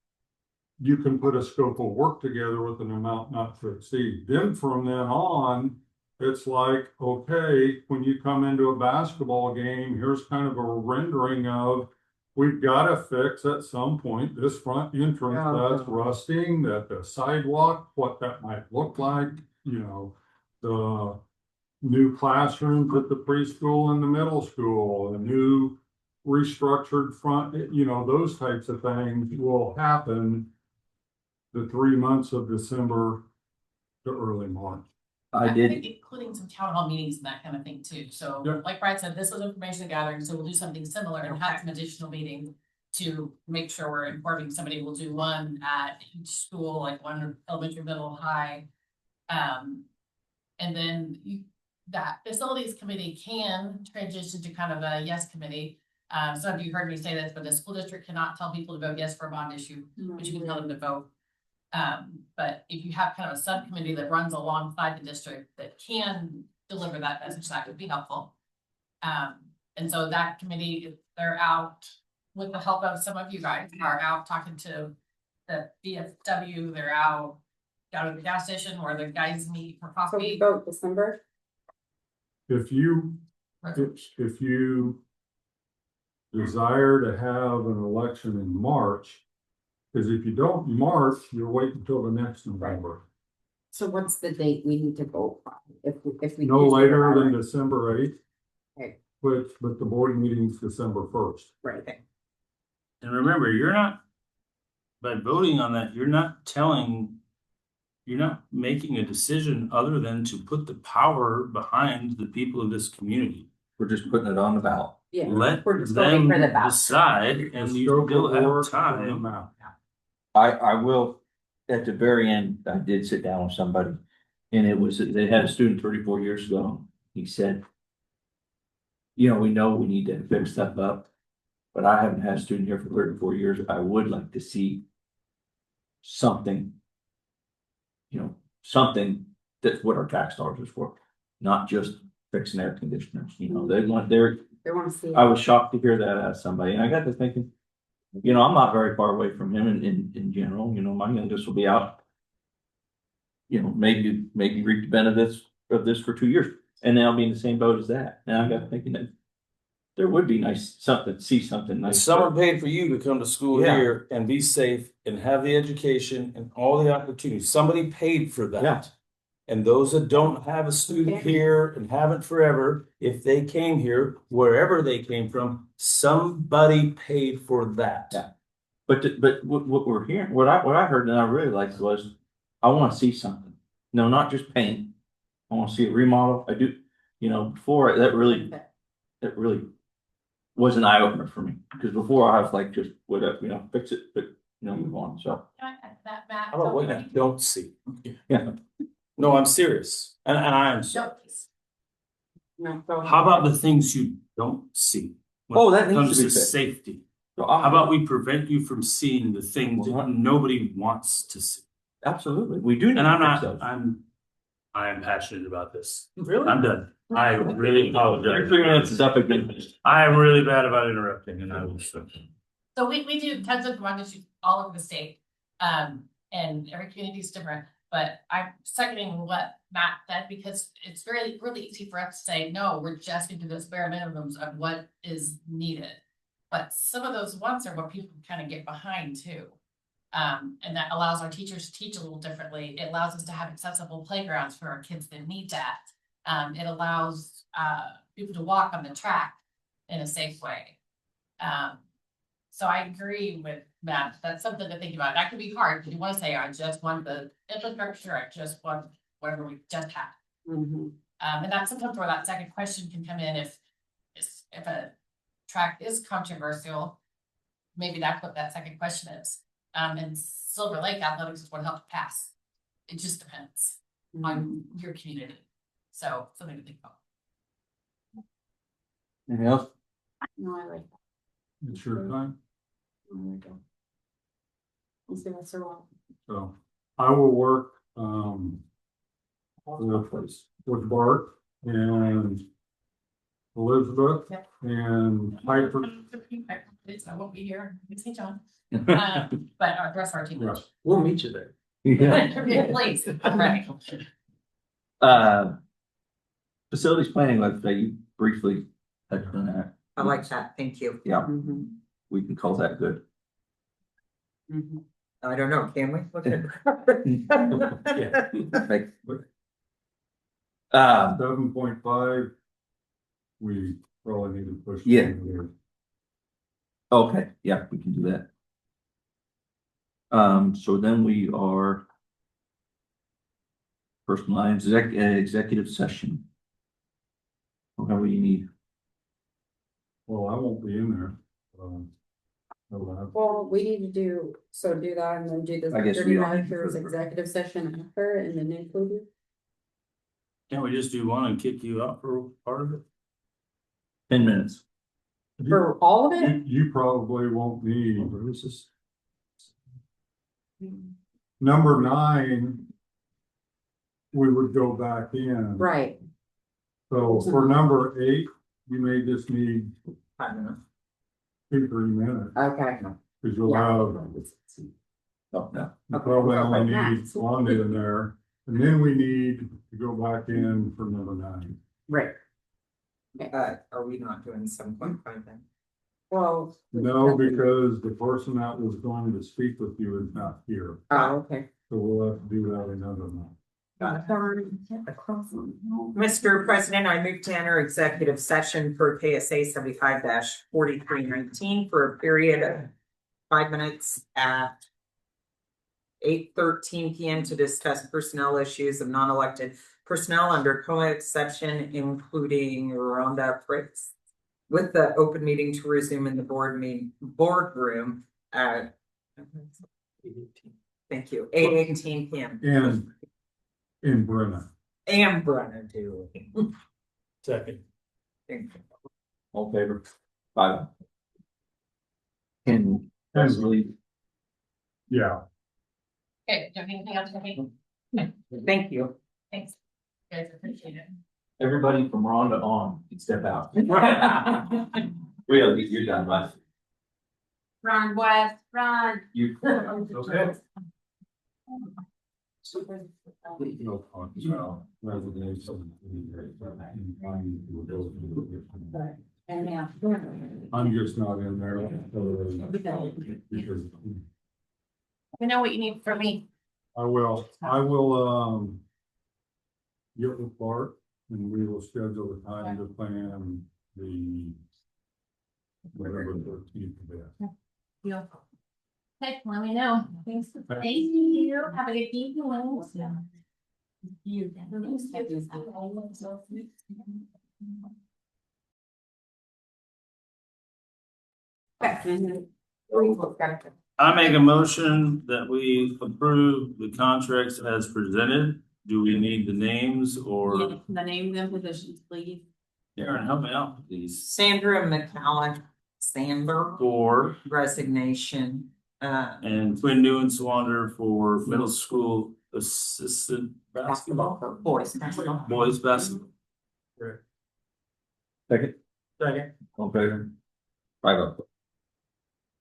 Speaker 7: you can put a scope of work together with an amount not to exceed. Then from then on, it's like, okay, when you come into a basketball game, here's kind of a rendering of, we've got to fix at some point this front entrance that's rusting, that the sidewalk, what that might look like, the new classrooms at the preschool and the middle school, a new restructured front, those types of things will happen the 3 months of December to early March.
Speaker 1: I
Speaker 14: think
Speaker 1: did,
Speaker 14: including some town hall meetings and that kind of thing too. So
Speaker 7: Yeah.
Speaker 14: like Brad said, this was information gathering, so we'll do something similar and have some additional meetings to make sure we're informing somebody. We'll do one at each school, like one elementary, middle, high. And then that facilities committee can transition to kind of a yes committee. Some of you heard me say this, but the school district cannot tell people to vote yes for a bond issue, but you can tell them to vote. But if you have kind of a subcommittee that runs alongside the district that can deliver that message, that would be helpful. And so that committee, if they're out with the help of some of you guys, are out talking to the VFW, they're out down at the gas station where the guys meet for
Speaker 8: So we
Speaker 14: coffee.
Speaker 8: vote December.
Speaker 7: If you desire to have an election in March, because if you don't March, you're waiting until the next November.
Speaker 8: So what's the date we need to vote on? If we
Speaker 7: No
Speaker 8: do say
Speaker 7: later
Speaker 8: that,
Speaker 7: than December 8th.
Speaker 8: Okay.
Speaker 7: But the board meeting's December 1st.
Speaker 8: right?
Speaker 3: And remember, you're not, by voting on that, you're not making a decision other than to put the power behind the people of this community.
Speaker 1: we're just putting it on the ballot.
Speaker 8: Yeah.
Speaker 3: Let
Speaker 8: We're just voting
Speaker 3: them
Speaker 8: for the ballot.
Speaker 3: decide, and
Speaker 7: The
Speaker 3: you
Speaker 7: scope
Speaker 3: still
Speaker 7: of
Speaker 3: have
Speaker 7: work and the
Speaker 3: time.
Speaker 7: amount.
Speaker 1: I will, at the very end, I did sit down with somebody, and they had a student 34 years ago. He said, we know we need to fix stuff up, but I haven't had a student here for 34 years. I would like to see something, something that's what our tax dollars is for, not just fixing air conditioners. They want
Speaker 8: They want to see.
Speaker 1: I was shocked to hear that out of somebody, and I got to thinking, I'm not very far away from him in general. My youngest will be out, maybe reap the benefits of this for 2 years, and then I'll be in the same boat as that. And I got thinking that there would be see something nice.
Speaker 3: Someone paid for you to come to school
Speaker 1: Yeah.
Speaker 3: here and be safe and have the education and all the opportunities. Somebody paid for that.
Speaker 1: Yeah.
Speaker 3: And those that don't have a student
Speaker 8: Okay.
Speaker 3: here and haven't forever, if they came here, wherever they came from, somebody paid for that.
Speaker 1: Yeah. But what we're hearing, what I heard and I really liked was, I want to see something. No, not just paint. I want to see a remodel. I do. before that really was an eye opener for me, because before I was like, just whatever, fix it, but move on, so.
Speaker 14: That Matt.
Speaker 12: How about what you don't see?
Speaker 1: Yeah.
Speaker 3: No, I'm serious, and I am.
Speaker 14: Don't.
Speaker 3: How about the things you don't see? When
Speaker 1: Oh, that
Speaker 3: it
Speaker 1: needs
Speaker 3: comes
Speaker 1: to be fixed.
Speaker 3: safety.
Speaker 1: So
Speaker 3: How about we prevent you from seeing the things that nobody wants to see?
Speaker 1: Absolutely, we do need
Speaker 3: And
Speaker 1: to
Speaker 3: I'm
Speaker 1: fix
Speaker 3: not,
Speaker 1: those.
Speaker 3: I am passionate about this.
Speaker 12: Really?
Speaker 3: I'm done. I really apologize.
Speaker 1: 3 minutes is up again.
Speaker 3: I am really bad about interrupting, and I will.
Speaker 14: So we do tons of democracy issues all over the state. And every community is different, but I'm seconding what Matt said because it's really easy for us to say, no, we're just gonna do those bare minimums of what is needed. But some of those ones are what people kind of get behind too. And that allows our teachers to teach a little differently. It allows us to have accessible playgrounds for our kids that need that. It allows people to walk on the track in a safe way. So I agree with Matt. That's something to think about. That could be hard because you want to say, I just want the infrastructure, I just want whatever we just had. And that's sometimes where that second question can come in if a track is controversial. Maybe that's what that second question is. And Silver Lake Athletics is what helped pass. It just depends on your community. So something to think about.
Speaker 1: Anything else?
Speaker 8: No, I like that.
Speaker 7: It's your time.
Speaker 8: I like it. Let's see what's wrong.
Speaker 7: So I will work, with Bart and Elizabeth
Speaker 14: Yep.
Speaker 7: and Piper.
Speaker 14: I won't be here. It's me, John. But the rest of our team.
Speaker 7: Yes.
Speaker 12: We'll meet you there.
Speaker 14: Please, right.
Speaker 1: Facilities planning website, you briefly touched on that.
Speaker 6: I like that, thank you.
Speaker 1: Yeah, we can call that good.
Speaker 6: I don't know, can we? Look at
Speaker 1: Like,
Speaker 7: 7.5. We probably need to push.
Speaker 1: Yeah.
Speaker 7: over there.
Speaker 1: Okay, yeah, we can do that. So then we are personalized executive session. Whatever you need.
Speaker 7: Well, I won't be in there.
Speaker 8: Well, we need to do that and then do the
Speaker 1: I guess we
Speaker 8: 30
Speaker 1: don't.
Speaker 8: managers executive session after and then include you.
Speaker 3: Can't we just do one and kick you out for part of it?
Speaker 1: 10 minutes.
Speaker 8: For all of it?
Speaker 7: You probably won't need. Number 9. We would go back in.
Speaker 8: Right.
Speaker 7: So for number 8, you may just need
Speaker 6: 5 minutes.
Speaker 7: 2-3 minutes.
Speaker 8: Okay.
Speaker 7: Because you'll have,
Speaker 1: Oh, no.
Speaker 7: you probably only need one in there. And then we need to go back in for number 9.
Speaker 8: Right.
Speaker 6: Are we not doing 7.5 then?
Speaker 8: Well.
Speaker 7: No, because the person that was going to speak with you is not here.
Speaker 8: Oh, okay.
Speaker 7: So we'll have to do that another month.
Speaker 6: Mr. President, I move to enter executive session for KSA 75-4319 for a period of 5 minutes at 8:13 PM to discuss personnel issues of non-elected personnel under COMA exception, including Rhonda Fritz, with the open meeting to resume in the boardroom at, thank you, 8:18 PM.
Speaker 7: And in Brenna.
Speaker 6: And Brenna too.
Speaker 12: Second.
Speaker 1: All in favor? 5. Can leave.
Speaker 7: Yeah.
Speaker 14: Okay, do you have anything else for me?
Speaker 6: Thank you.
Speaker 14: Thanks. Guys, appreciate it.
Speaker 1: Everybody from Rhonda on, can step out. Really, you're done, bud.
Speaker 10: Run, West, run.
Speaker 1: You.
Speaker 12: Okay.
Speaker 7: I'm just not in there. Because
Speaker 14: Let me know what you need from me.
Speaker 7: I will, get with Bart and we will schedule a time to plan the whatever 13th is.
Speaker 14: Okay, let me know. Thanks. Thank you. Have a good evening.
Speaker 3: I make a motion that we approve the contracts as presented. Do we need the names or?
Speaker 14: The names and positions, please.
Speaker 3: Aaron, help me out, please.
Speaker 6: Sandra McCallum, Sandberg,
Speaker 3: For,
Speaker 6: resignation,
Speaker 3: and Quinn New and Swander for middle school assistant basketball,
Speaker 6: for boys basketball.
Speaker 3: boys basketball.
Speaker 1: Second,
Speaker 13: Second.
Speaker 1: all in favor? 5-0.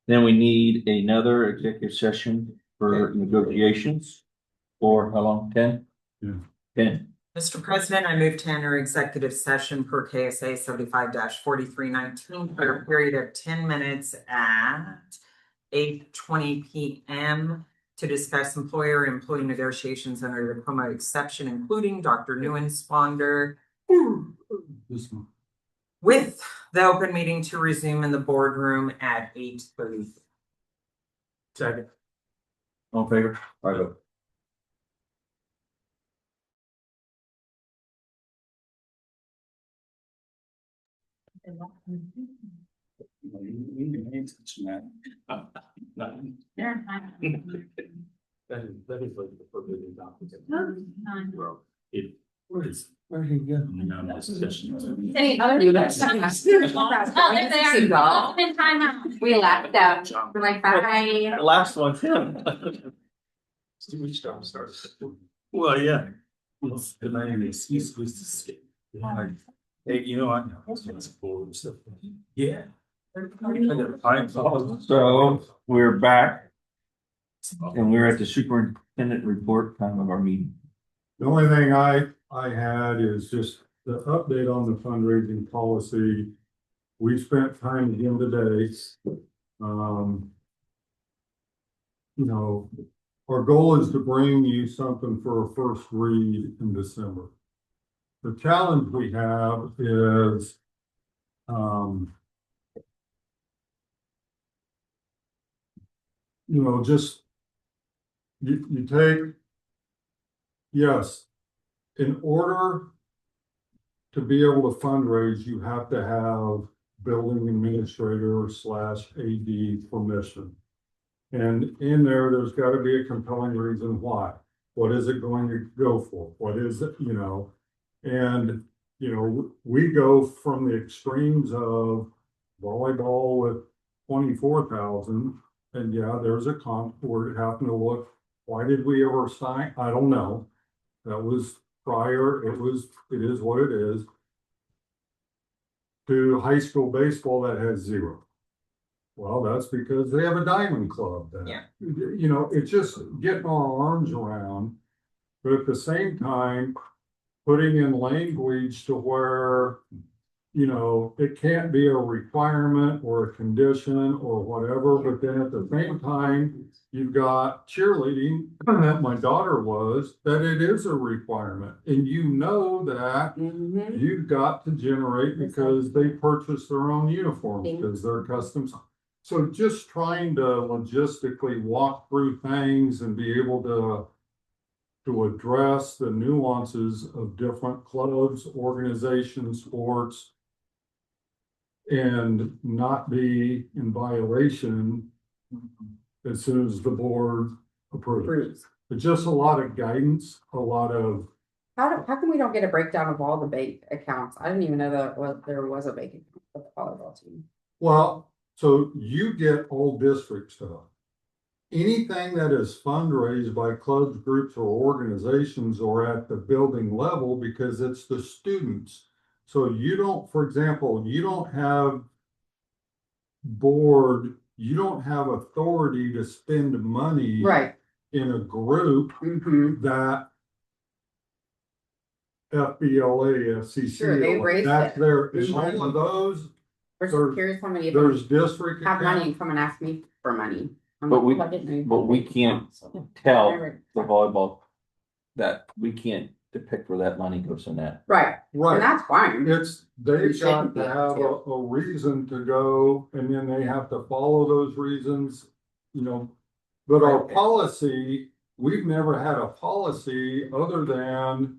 Speaker 1: Then we need another executive session for negotiations. For how long? 10?
Speaker 7: Yeah.
Speaker 1: 10.
Speaker 6: Mr. President, I move to enter executive session per KSA 75-4319 for a period of 10 minutes at 8:20 p.m. to discuss employer-employee negotiations under the Coma exception, including Dr. Neuenswander,
Speaker 7: This one.
Speaker 6: with the open meeting to resume in the boardroom at 8:30.
Speaker 13: Second.
Speaker 1: All in favor? 5-0.
Speaker 3: That is like the forbidden document. Well, it, where is, where did he go? No, no, discussions.
Speaker 8: Any other?
Speaker 4: Oh, there they are. Open timeout.
Speaker 8: We left them. We're like, bye.
Speaker 1: The last one's him.
Speaker 13: Which time starts?
Speaker 3: Well, yeah. The name is, he's supposed to skip. Hey, you know what? Yeah.
Speaker 1: So we're back and we're at the superintendent report time of our meeting.
Speaker 7: The only thing I had is just the update on the fundraising policy. We spent time again today. You know, our goal is to bring you something for a first read in December. The challenge we have is, you know, just you take, yes, in order to be able to fundraise, you have to have building administrator / AD permission. And in there's got to be a compelling reason why. What is it going to go for? What is it, you know? And, you know, we go from the extremes of volleyball with 24,000. And yeah, there's a comp where having to look, why did we ever sign? I don't know. That was prior. It is what it is. To high school baseball that has 0. Well, that's because they have a diamond club that,
Speaker 6: Yeah.
Speaker 7: You know, it's just getting our arms around, but at the same time, putting in language to where, you know, it can't be a requirement or a condition or whatever, but then at the same time, you've got cheerleading that my daughter was, that it is a requirement. And you know that you've got to generate because they purchase their own uniforms because they're custom. So just trying to logistically walk through things and be able to address the nuances of different clubs, organizations, sports, and not be in violation as soon as the board approves. It's just a lot of guidance, a lot of.
Speaker 8: How come we don't get a breakdown of all the bank accounts? I didn't even know that there was a bank account for the volleyball team.
Speaker 7: Well, so you get all district stuff. Anything that is fundraised by clubs, groups, or organizations or at the building level, because it's the students. So you don't, for example, you don't have board, you don't have authority to spend money
Speaker 8: Right.
Speaker 7: in a group that FBLA, FCC,
Speaker 8: Sure, they raised
Speaker 7: that's
Speaker 8: it.
Speaker 7: their, in all of those,
Speaker 8: We're just
Speaker 7: There's-
Speaker 8: curious how many of them
Speaker 7: there's district
Speaker 8: have money
Speaker 7: accounts.
Speaker 8: and come and ask me for money. I'm
Speaker 1: But
Speaker 8: like, "Oh, I didn't know."
Speaker 1: But we can't tell the volleyball that we can't depict where that money goes in that.
Speaker 8: Right, and
Speaker 7: Right,
Speaker 8: that's fine.
Speaker 7: it's,
Speaker 8: We
Speaker 7: they've
Speaker 8: shouldn't
Speaker 7: got to
Speaker 8: be,
Speaker 7: have
Speaker 8: too.
Speaker 7: a reason to go, and then they have to follow those reasons, you know. But our
Speaker 6: Right.
Speaker 7: policy we've never had a policy other than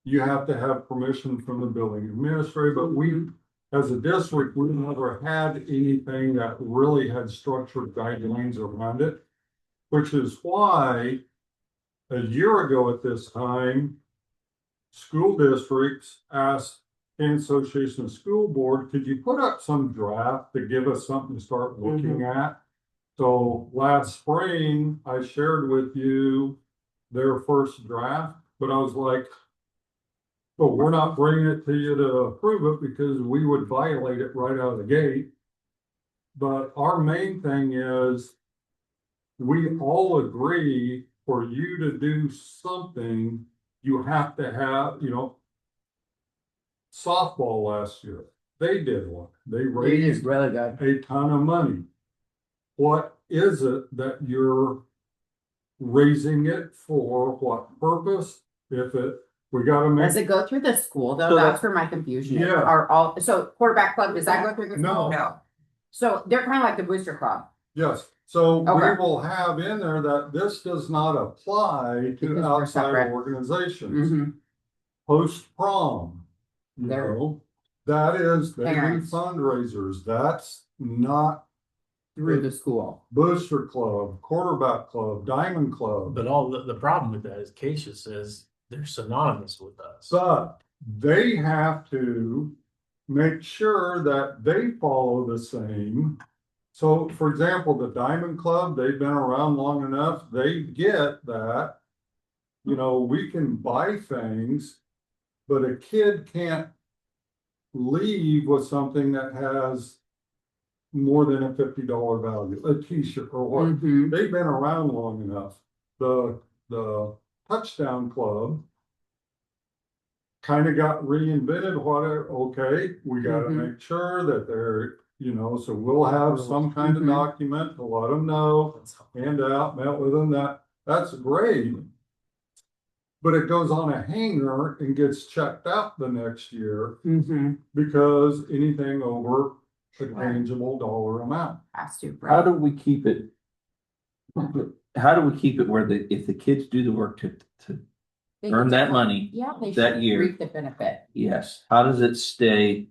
Speaker 7: you have to have permission from the building administrator, but we, as a district, we never had anything that really had structured guidelines around it, which is why a year ago at this time, school districts asked Kansas Association of School Board, could you put up some draft to give us something to start looking at? So last spring, I shared with you their first draft, but I was like, well, we're not bringing it to you to approve it because we would violate it right out of the gate. But our main thing is we all agree for you to do something, you have to have, softball last year, they did one. They raised
Speaker 8: really good.
Speaker 7: a ton of money. What is it that you're raising it for? What purpose? We gotta
Speaker 8: Does
Speaker 7: make,
Speaker 8: it go through the school though?
Speaker 7: So
Speaker 8: That's where my confusion is.
Speaker 7: Yeah.
Speaker 8: Are all, so quarterback club, does that go through the school?
Speaker 7: No.
Speaker 8: So they're kind of like the booster club.
Speaker 7: yes, so we
Speaker 8: Okay.
Speaker 7: will have in there that this does not apply
Speaker 8: Because
Speaker 7: to
Speaker 8: we're
Speaker 7: outside
Speaker 8: separate.
Speaker 7: organizations.
Speaker 8: Mhm.
Speaker 7: Post prom,
Speaker 8: There.
Speaker 7: that is, they do
Speaker 8: Parents.
Speaker 7: fundraisers, that's not
Speaker 8: Through the school.
Speaker 7: booster club, quarterback club, diamond club.
Speaker 12: But all the problem with that is Keisha says they're synonymous with us.
Speaker 7: But they have to make sure that they follow the same. So for example, the Diamond Club, they've been around long enough, they get that, we can buy things, but a kid can't leave with something that has more than a $50 value, a t-shirt or what.
Speaker 8: Mhm.
Speaker 7: They've been around long enough. The Touchdown Club kind of got reinvented. Okay, we got to
Speaker 8: Mhm.
Speaker 7: make sure that they're, so we'll have some kind of
Speaker 8: Mhm.
Speaker 7: document to let them know, hand out, met with them, that's great. But it goes on a hanger and gets checked out the next year
Speaker 8: Mhm.
Speaker 7: because anything over a tangible dollar amount.
Speaker 8: Has to,
Speaker 1: How
Speaker 8: right?
Speaker 1: do we keep it? How do we keep it where if the kids do the work to
Speaker 8: They
Speaker 1: earn
Speaker 8: get to
Speaker 1: that
Speaker 8: work.
Speaker 1: money
Speaker 8: Yeah, they
Speaker 1: that
Speaker 8: should
Speaker 1: year?
Speaker 8: reap the benefit.
Speaker 1: Yes, how does it stay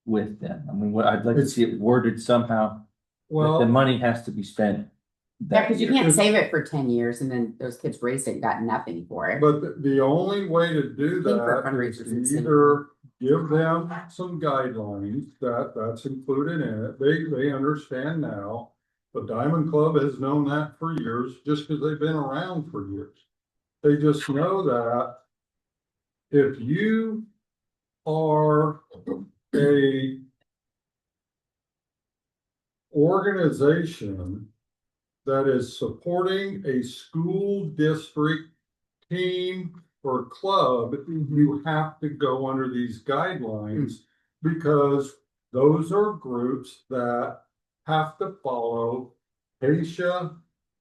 Speaker 1: with them? I mean, I'd like to see it worded somehow, that the
Speaker 7: Well,
Speaker 1: money has to be spent
Speaker 8: Yeah,
Speaker 1: that
Speaker 8: because you
Speaker 1: year.
Speaker 8: can't save it for 10 years and then those kids raised it and got nothing for it.
Speaker 7: but the only way to do
Speaker 8: I think for
Speaker 7: that is
Speaker 8: fundraisers, it's
Speaker 7: to either give them some guidelines that's included in it. They understand now. The Diamond Club has known that for years, just because they've been around for years. They just know that if you are a organization that is supporting a school district team or club, you have to go under these guidelines because those are groups that have to follow HACIA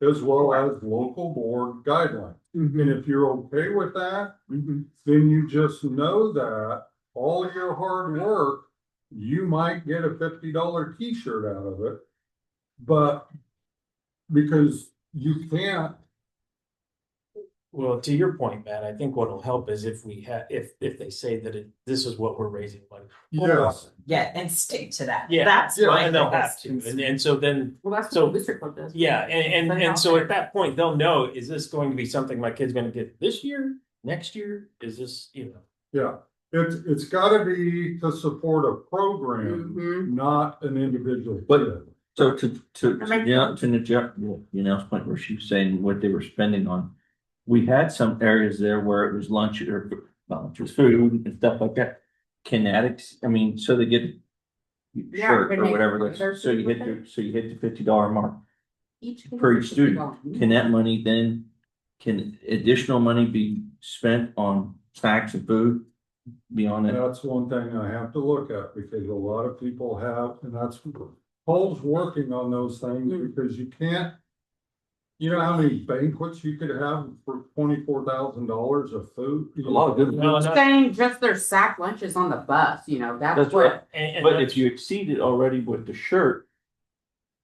Speaker 7: as well as local board guidelines. And if you're okay with that, then you just know that all your hard work, you might get a $50 t-shirt out of it. But because you can't.
Speaker 12: Well, to your point, Matt, I think what'll help is if they say that this is what we're raising money.
Speaker 7: Yes.
Speaker 6: Yeah, and stick to that.
Speaker 12: Yeah,
Speaker 6: That's
Speaker 7: yeah,
Speaker 6: my
Speaker 12: and they'll
Speaker 6: biggest
Speaker 12: have to,
Speaker 6: concern.
Speaker 12: and so then,
Speaker 8: Well, that's
Speaker 12: So-
Speaker 8: what the district club does.
Speaker 12: yeah, and
Speaker 8: Put it out
Speaker 12: so
Speaker 8: there.
Speaker 12: at that point, they'll know, is this going to be something my kid's gonna get this year, next year? Is this,
Speaker 7: Yeah, it's gotta be to support a program,
Speaker 8: Mhm.
Speaker 7: not an individual
Speaker 1: But-
Speaker 7: kid.
Speaker 1: So to Janelle's point where she was saying what they were spending on, we had some areas there where it was lunch or food and stuff like that. Kinetics, I mean, so they get
Speaker 8: Yeah,
Speaker 1: shirt
Speaker 8: but
Speaker 1: or
Speaker 8: they-
Speaker 1: whatever,
Speaker 8: they're
Speaker 1: so you hit
Speaker 8: food
Speaker 1: the $50 mark
Speaker 8: Each kid
Speaker 1: per
Speaker 8: is
Speaker 1: student.
Speaker 8: $50.
Speaker 1: Can that money then, can additional money be spent on snacks and food beyond that?
Speaker 7: That's one thing I have to look at because a lot of people have, and that's Paul's working on those things because you can't. You know how many banquets you could have for $24,000 of food?
Speaker 1: A lot of good.
Speaker 12: no,
Speaker 8: Saying just their sack lunches on the bus, that's
Speaker 1: That's
Speaker 8: what.
Speaker 1: right.
Speaker 12: and
Speaker 1: But if you exceed it already with the shirt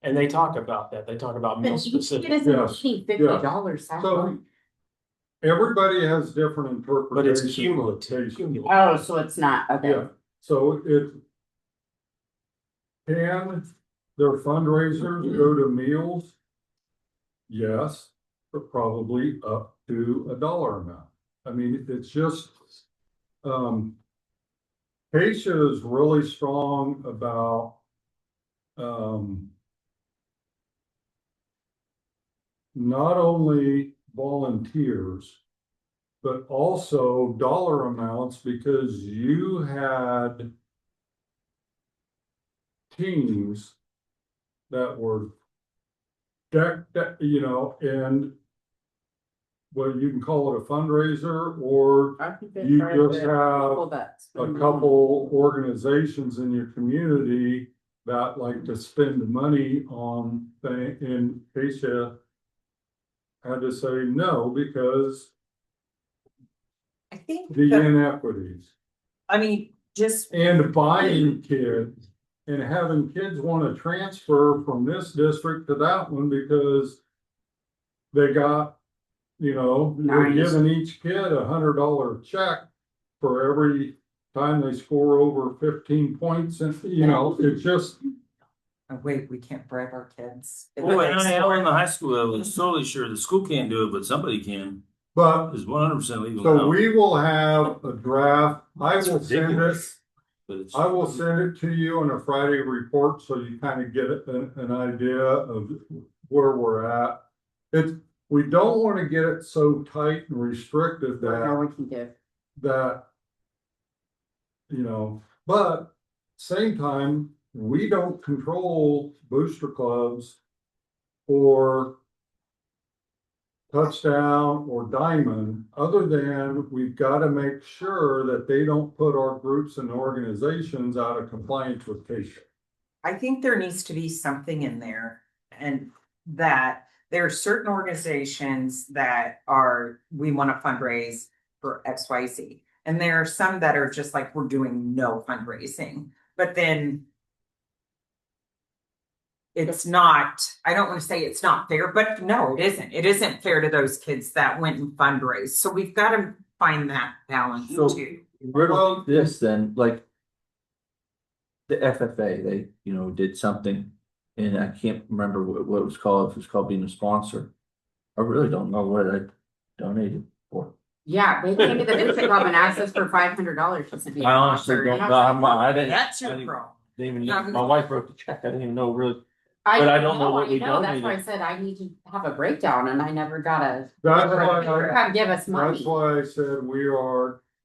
Speaker 12: And they talk about that. They talk about meal
Speaker 8: But each kid
Speaker 12: specific,
Speaker 8: isn't
Speaker 7: Yes,
Speaker 8: paying $50 that
Speaker 7: So-
Speaker 8: month.
Speaker 7: Everybody has different interpretations.
Speaker 12: but it's cumulative.
Speaker 8: Oh, so it's not, okay.
Speaker 7: Yeah, so can their fundraisers go to meals? Yes, but probably up to a dollar amount. I mean, it's just, Keisha is really strong about, not only volunteers, but also dollar amounts, because you had teams that were decked, and well, you can call it a fundraiser, or
Speaker 8: I think
Speaker 7: you
Speaker 8: they're
Speaker 7: just
Speaker 8: the
Speaker 7: have
Speaker 8: people that's-
Speaker 7: a couple organizations in your community that like to spend money on things, and Keisha had to say no because
Speaker 6: I think,
Speaker 7: the inequities.
Speaker 6: I mean, just,
Speaker 7: And buying kids and having kids want to transfer from this district to that one because they got, we're
Speaker 8: Nice.
Speaker 7: giving each kid $100 check for every time they score over 15 points, and it's just.
Speaker 6: oh, wait, we can't bribe our kids.
Speaker 3: Well, and I know in the high school, I was totally sure the school can't do it, but somebody can.
Speaker 7: But
Speaker 3: It's 100% legal
Speaker 7: so
Speaker 3: now.
Speaker 7: we will have a draft. I will send it.
Speaker 3: ridiculous. But it's.
Speaker 7: I will send it to you on a Friday report, so you kind of get an idea of where we're at. We don't want to get it so tight and restricted
Speaker 8: How we can give.
Speaker 7: that, but same time, we don't control booster clubs or touchdown or diamond, other than we've got to make sure that they don't put our groups and organizations out of compliance with CASA.
Speaker 6: I think there needs to be something in there, and that there are certain organizations that we want to fundraise for XYZ. And there are some that are just like, we're doing no fundraising, but then it's not, I don't want to say it's not fair, but no, it isn't. It isn't fair to those kids that went and fundraised. So we've got to find that balance
Speaker 1: So-
Speaker 6: too.
Speaker 1: Riddle this then, like. The FFA, they, did something, and I can't remember what it was called, if it was called being a sponsor. I really don't know what I donated for.
Speaker 8: Yeah, they came to the Booster Club and asked us for $500 just to be.
Speaker 1: I honestly
Speaker 8: sponsored,
Speaker 1: don't
Speaker 8: and
Speaker 1: know,
Speaker 8: I was like,
Speaker 1: I didn't.
Speaker 6: That's
Speaker 1: I
Speaker 6: your
Speaker 1: didn't
Speaker 6: problem.
Speaker 1: even know, my wife wrote the check, I didn't even know really. But I don't know what we
Speaker 8: That's why I
Speaker 1: donated.
Speaker 8: said I need to have a breakdown, and I never got a.
Speaker 7: That's why
Speaker 8: Give us money.
Speaker 7: That's why I said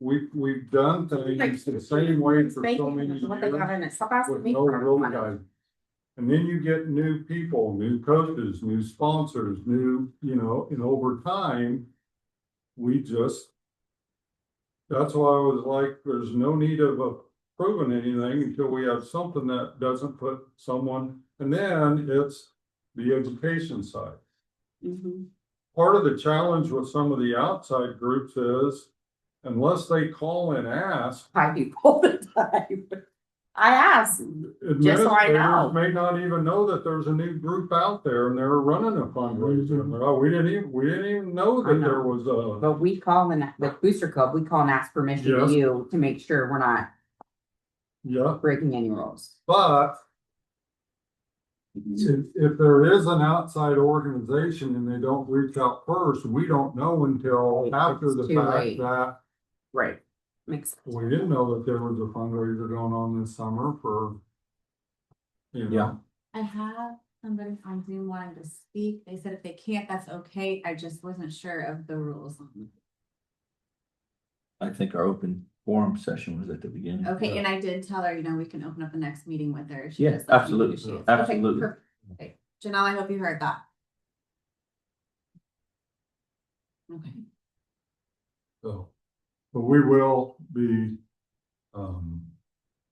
Speaker 7: we've done things the same way for so many years.
Speaker 8: What they got in it, stop asking
Speaker 7: With
Speaker 8: me
Speaker 7: no
Speaker 8: for
Speaker 7: real
Speaker 8: money.
Speaker 7: guidance. And then you get new people, new coaches, new sponsors, and over time, that's why I was like, there's no need of approving anything until we have something that doesn't put someone, and then it's the education side.
Speaker 8: Mhm.
Speaker 7: Part of the challenge with some of the outside groups is, unless they call and ask,
Speaker 8: I do all the time. I ask, just so I know.
Speaker 7: administrators may not even know that there's a new group out there and they're running a fundraiser. And they're, oh, we didn't even know
Speaker 8: I
Speaker 7: that
Speaker 8: know.
Speaker 7: there was a.
Speaker 8: but we call and, with Booster Club, we call and ask permission to
Speaker 7: Yes.
Speaker 8: you to make sure we're not
Speaker 7: Yeah,
Speaker 8: breaking any rules.
Speaker 7: but if there is an outside organization and they don't reach out first, we don't know until after the
Speaker 8: It's too
Speaker 7: fact
Speaker 8: late.
Speaker 7: that
Speaker 8: Right. Makes sense.
Speaker 7: we didn't know that there was a fundraiser going on this summer for.
Speaker 1: Yeah.
Speaker 15: I have somebody on Zoom wanting to speak. They said if they can't, that's okay. I just wasn't sure of the rules.
Speaker 1: I think our open forum session was at the beginning.
Speaker 15: Okay, and I did tell her, we can open up the next meeting with her. She
Speaker 1: Yeah,
Speaker 15: just let me know who
Speaker 1: absolutely,
Speaker 15: she is.
Speaker 1: absolutely.
Speaker 15: Okay, perfect. Okay. Janelle, I hope you heard that. Okay.
Speaker 7: So, but we will be,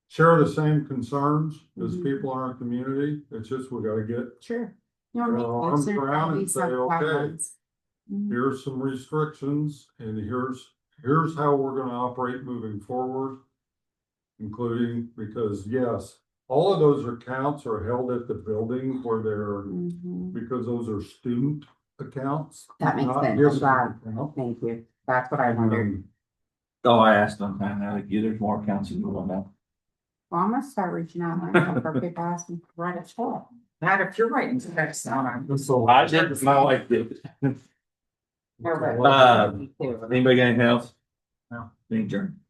Speaker 7: share the same concerns as
Speaker 8: Mhm.
Speaker 7: people in our community. It's just, we gotta get,
Speaker 8: Sure.
Speaker 7: arms around and say, okay,
Speaker 8: Mhm.
Speaker 7: here's some restrictions and here's how we're gonna operate moving forward. Including, because yes, all of those accounts are held at the building where they're,
Speaker 8: Mhm.
Speaker 7: because those are student accounts.
Speaker 8: That makes
Speaker 7: not
Speaker 8: sense. I'm
Speaker 7: district
Speaker 8: glad.
Speaker 7: account.
Speaker 8: Thank you. That's what I
Speaker 7: And,
Speaker 8: wondered.
Speaker 1: Oh, I asked on time, now, like, there's more accounts than you want now.
Speaker 8: Well, I'm gonna start reaching out for people asking to write a check.
Speaker 6: Matt, if you're writing text now, I'm.
Speaker 7: So
Speaker 1: I did, my wife did.
Speaker 8: No, but-
Speaker 1: Anybody got anything else? No. Adjourn.